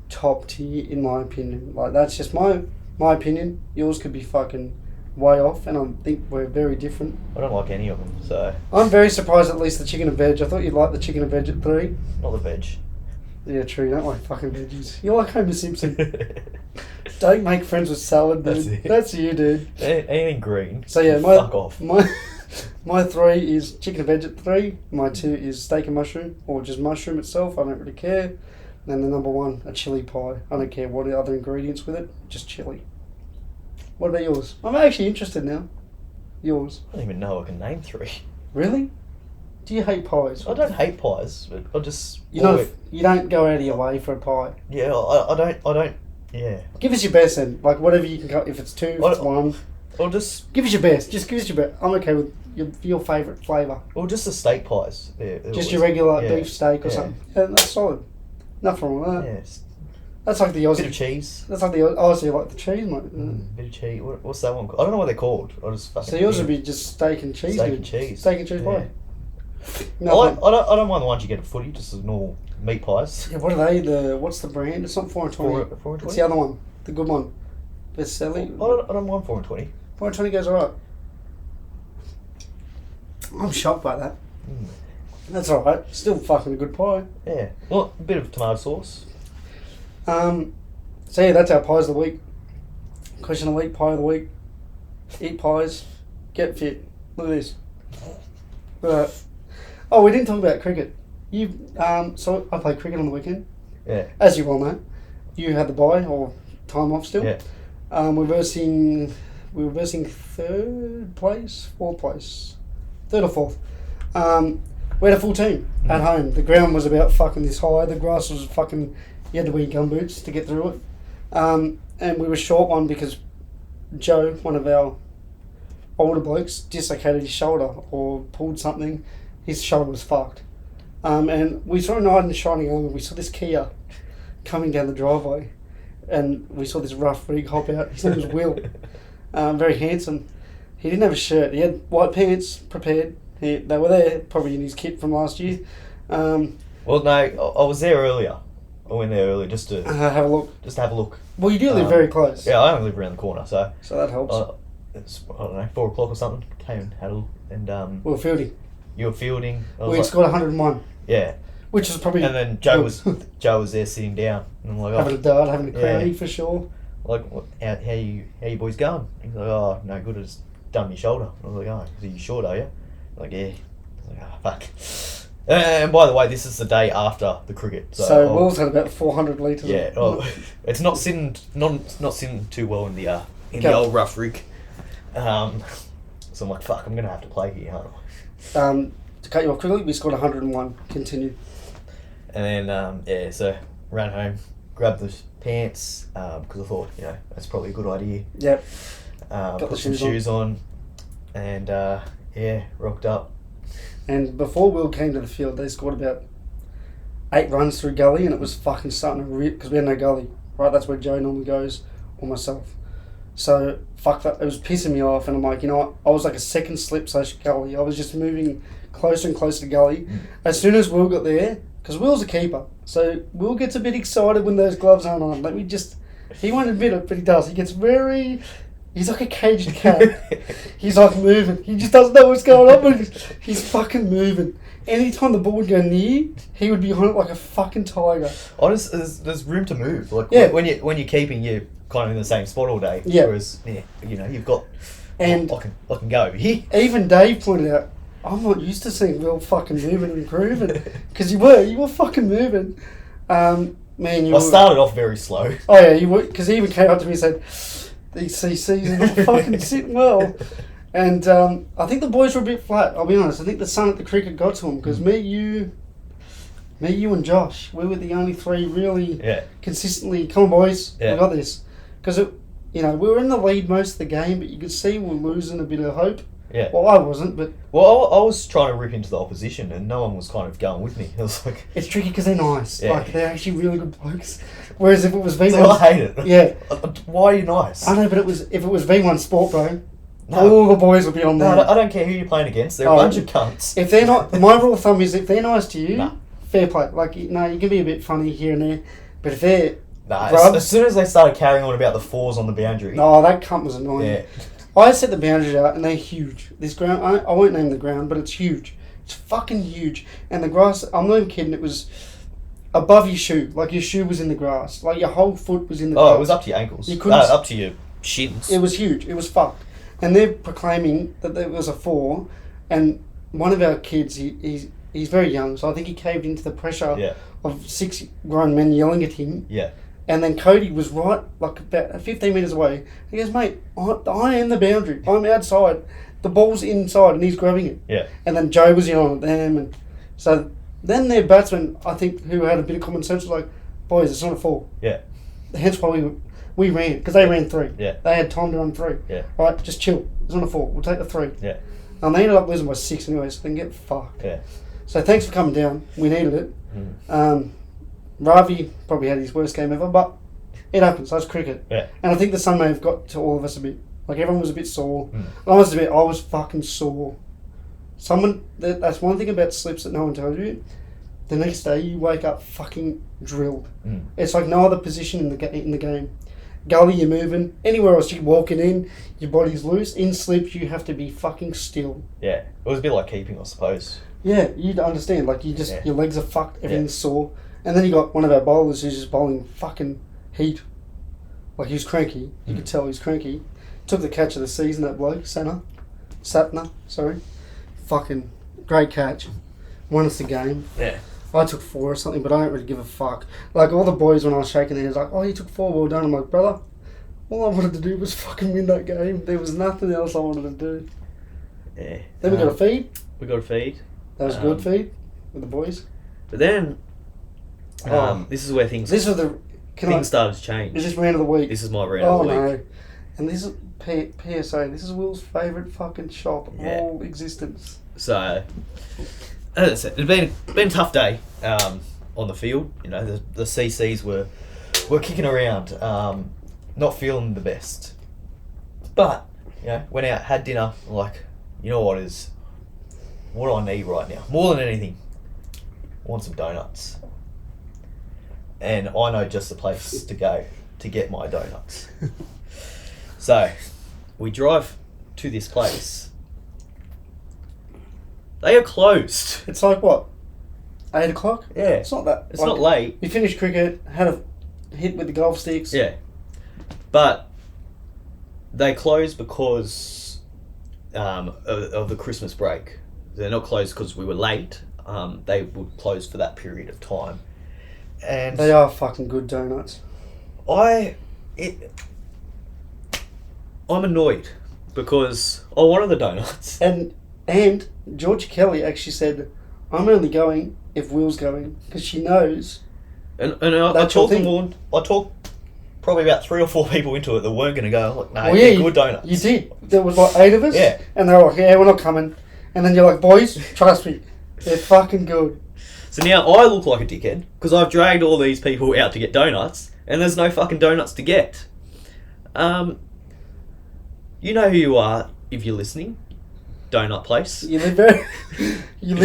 top tier in my opinion. Like, that's just my opinion. Yours could be fucking way off, and I think we're very different. I don't like any of them, so... I'm very surprised at least the chicken and veg. I thought you'd like the chicken and veg at 3. Not the veg. Yeah, true. You don't like fucking veggies. You're like Homer Simpson. Don't make friends with salad, dude. That's you, dude. Anything green. So yeah, fuck off. My 3 is chicken and veg at 3. My 2 is steak and mushroom, or just mushroom itself. I don't really care. And the number 1, a chili pie. I don't care what the other ingredients with it, just chili. What about yours? I'm actually interested now. Yours. I don't even know I can name 3. Really? Do you hate pies? I don't hate pies, but I just... You don't go out of your way for a pie. Yeah, I don't... Yeah. Give us your best then. Like, whatever you can cut. If it's 2, if it's 1. Or just... Give us your best. Just give us your best. I'm okay with your favourite flavour. Or just the steak pies. Just your regular beef steak or something. Yeah, that's solid. Nothing wrong with that. Yeah. That's like the Aussie. Bit of cheese. That's like the Aussie, like the cheese, mate. Bit of cheese. What's that one called? I don't know what they're called. I just fucking... So yours would be just steak and cheese. Steak and cheese. Steak and cheese pie. No, I don't mind the ones you get at footy, just the normal meat pies. Yeah, what are they? What's the brand? It's not 420. 420? It's the other one, the good one. Best selling. I don't mind 420. 420 goes alright. I'm shocked by that. That's alright. Still fucking a good pie. Yeah. Well, a bit of tomato sauce. So yeah, that's our pies of the week. Question of the week, pie of the week. Eat pies, get fit. Look at this. Look at that. Oh, we didn't talk about cricket. So I played cricket on the weekend. Yeah. As you well know, you had the bye or time off still. Yeah. We were versing 3rd place, 4th place, 3rd or 4th. We had a full team at home. The ground was about fucking this high. The grass was fucking. You had to wear gumboots to get through it. And we were short one because Joe, one of our older blokes, dislocated his shoulder or pulled something. His shoulder was fucked. And we saw a knight in shining armour. We saw this Kia coming down the driveway. And we saw this rough rig hop out. His name was Will. Very handsome. He didn't have a shirt. He had white pants prepared. They were there, probably in his kit from last year. Well, no, I was there earlier. I went there earlier just to have a look. Just to have a look. Well, you do live very close. Yeah, I only live around the corner, so that helps. It's, I don't know, 4 o'clock or something. Came and had a look, and we were fielding. You were fielding. We scored 101. Yeah. Which is probably. And then Joe was there sitting down, and I'm like, having a dart, having a crowny for sure. Like, how you boys going? He's like, oh, no good. I just done my shoulder. I was like, oh, are you short? Are you? I'm like, yeah. I was like, oh, fuck. And by the way, this is the day after the cricket. So Will's had about 400 litres. Yeah, it's not sitting too well in the old rough rig. So I'm like, fuck, I'm gonna have to play here, aren't I? To cut you off quickly, we scored 101. Continue. And then so ran home, grabbed the pants because I thought that's probably a good idea. Yep. Put some shoes on, and rocked up. And before Will came to the field, they scored about 8 runs through gully, and it was fucking starting to rip because we had no gully. Right, that's where Joe normally goes, or myself. So fuck that, it was pissing me off, and I'm like, you know what? I was like a second slip / gully. I was just moving closer and closer to gully. As soon as Will got there, because Will's a keeper, so Will gets a bit excited when those gloves aren't on. He won't admit it, but he does. He gets very. He's like a caged cat. He's like moving. He just doesn't know what's going on, but he's fucking moving. Anytime the ball would go near, he would be on it like a fucking tiger. There's room to move. Like when you're keeping, you're kind of in the same spot all day. Yeah. Whereas you've got. And I can go over here. Even Dave pointed out, I'm not used to seeing Will fucking moving and grooving, because you were fucking moving. I started off very slow. Oh yeah, you were, because he even came up to me and said, these CCs are not fucking sitting well. And I think the boys were a bit flat, I'll be honest. I think the sun at the cricket got to them, because me, you and Josh, we were the only 3 really consistently, come on boys, we got this. Because we were in the lead most of the game, but you could see we were losing a bit of hope. Yeah. Well, I wasn't, but... Well, I was trying to rip into the opposition, and no one was kind of going with me. It was like... It's tricky because they're nice. Yeah. Like, they're actually really good blokes. Whereas if it was V1... I hate it. Yeah. Why are you nice? I know, but if it was V1 Sport, bro, all the boys would be on there. No, I don't care who you're playing against. They're a bunch of cunts. If they're not... My rule of thumb is if they're nice to you, fair play. Like, you can be a bit funny here and there, but if they're... As soon as they started carrying on about the 4s on the boundary... Oh, that cunt was annoying. Yeah. I set the boundaries out, and they're huge. This ground, I won't name the ground, but it's huge. It's fucking huge. And the grass, I'm not even kidding, it was above your shoe. Like, your shoe was in the grass. Like, your whole foot was in the grass. Oh, it was up to your ankles. You couldn't... up to your shins. It was huge. It was fucked. And they're proclaiming that there was a 4, and one of our kids, he's very young, so I think he caved into the pressure of 6 grown men yelling at him. Yeah. And then Cody was right, like about 15 metres away. He goes, mate, I am the boundary. I'm outside. The ball's inside and he's grabbing it. Yeah. And then Joe was in on them. And so then their batsman, I think, who had a bit of common sense, was like, boys, it's not a foul. Yeah. Hence why we ran, because they ran 3. Yeah. They had time to run 3. Yeah. All right, just chill. It's not a 4. We'll take the 3. Yeah. And they ended up losing by 6 anyway, so they can get fucked. Yeah. So thanks for coming down. We needed it. Ravi probably had his worst game ever, but it happens. That's cricket. Yeah. And I think the sun may have got to all of us a bit. Like, everyone was a bit sore. I was fucking sore. That's one thing about slips that no one tells you. The next day, you wake up fucking drilled. It's like no other position in the game. Gully, you're moving. Anywhere else, you're walking in, your body's loose. In slips, you have to be fucking still. Yeah. It was a bit like keeping, I suppose. Yeah, you'd understand. Like, your legs are fucked, everything's sore. And then you got one of our bowlers who's just bowling fucking heat. Like, he was cranky. You could tell he was cranky. Took the catch of the season, that bloke, Satna, sorry. Fucking great catch. Won us the game. Yeah. I took 4 or something, but I don't really give a fuck. Like, all the boys, when I was shaking their heads, like, oh, you took 4, well done. I'm like, brother, all I wanted to do was fucking win that game. There was nothing else I wanted to do. Yeah. Then we got a feed. We got a feed. That was a good feed with the boys. But then, this is where things started to change. Is this round of the week? This is my round of the week. Oh, no. And this is PSA. This is Will's favourite fucking shop of all existence. So, as I said, it's been a tough day on the field. You know, the CCs were kicking around, not feeling the best. But, you know, went out, had dinner, like, you know what do I need right now? More than anything, I want some donuts. And I know just the place to go to get my donuts. So, we drive to this place. They are closed. It's like, what, 8 o'clock? Yeah. It's not that. It's not late. You finished cricket, had a hit with the golf sticks. Yeah. But they closed because of the Christmas break. They're not closed because we were late. They were closed for that period of time. And they are fucking good donuts. I'm annoyed because I wanted the donuts. And George Kelly actually said, I'm only going if Will's going, because she knows. And I talked probably about 3 or 4 people into it that weren't going to go. I'm like, no, they're good donuts. You did. There was like 8 of us. Yeah. And they were like, yeah, we're not coming. And then you're like, boys, trust me, they're fucking good. So now I look like a dickhead because I've dragged all these people out to get donuts and there's no fucking donuts to get. You know who you are if you're listening. Donut place. You live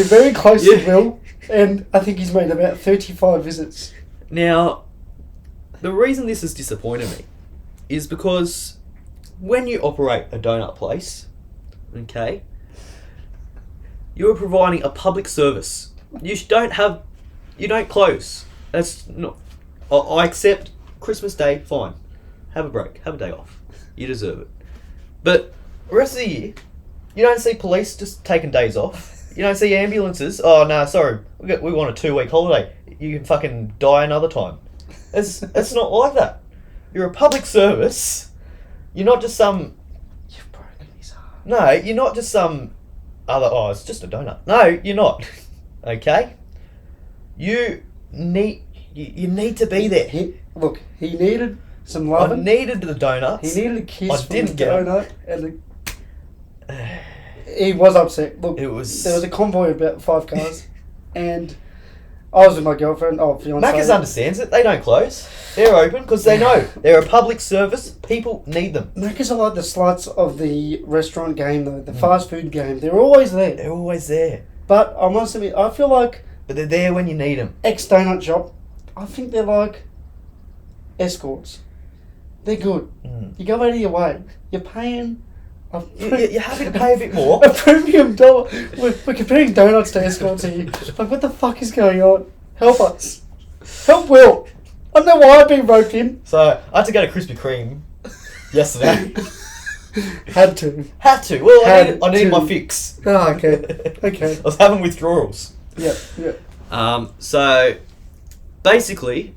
very close to Will, and I think he's made about 35 visits. Now, the reason this has disappointed me is because when you operate a donut place, okay, you are providing a public service. You don't close. That's not. I accept Christmas Day, fine. Have a break. Have a day off. You deserve it. But the rest of the year, you don't see police just taking days off. You don't see ambulances. Oh no, sorry, we want a 2-week holiday. You can fucking die another time. It's not like that. You're a public service. You're not just some. You've broken his heart. No, you're not just some other. Oh, it's just a donut. No, you're not. Okay. You need to be there. He needed some love. I needed the donuts. He needed a kiss. I didn't get donut, he was upset. Look, there was a convoy of about 5 cars, and I was with my girlfriend. Oh, fiance. Macca's understands it. They don't close. They're open because they know they're a public service. People need them. Macca's are like the sluts of the restaurant game, though. The fast food game. They're always there. They're always there. But I must admit, I feel like. But they're there when you need them. Ex-donut shop. I think they're like escorts. They're good. You go out of your way. You're paying. You're happy to pay a bit more. A premium dollar. We're comparing donuts to escorts here. Like, what the fuck is going on? Help us. Help Will. I don't know why I've been roped in. So, I had to go to Krispy Kreme yesterday. Had to. Well, I needed my fix. Oh, okay. Okay. I was having withdrawals. Yeah. So, basically,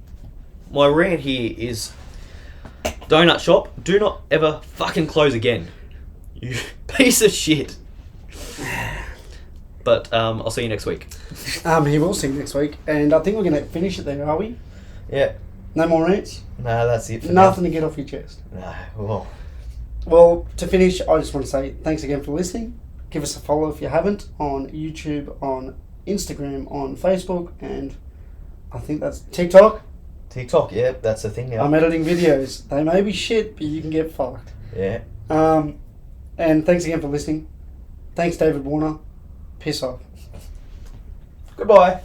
my rant here is donut shop, do not ever fucking close again. You piece of shit. But I'll see you next week. He will see you next week, and I think we're going to finish it there, are we? Yeah. No more rants? No, that's it for Nothing to get off your chest. No. Whoa. Well, to finish, I just want to say thanks again for listening. Give us a follow if you haven't on YouTube, on Instagram, on Facebook, and I think that's TikTok. TikTok, yeah, that's the thing now. I'm editing videos. They may be shit, but you can get fucked. Yeah. And thanks again for listening. Thanks, David Warner. Piss off. Goodbye.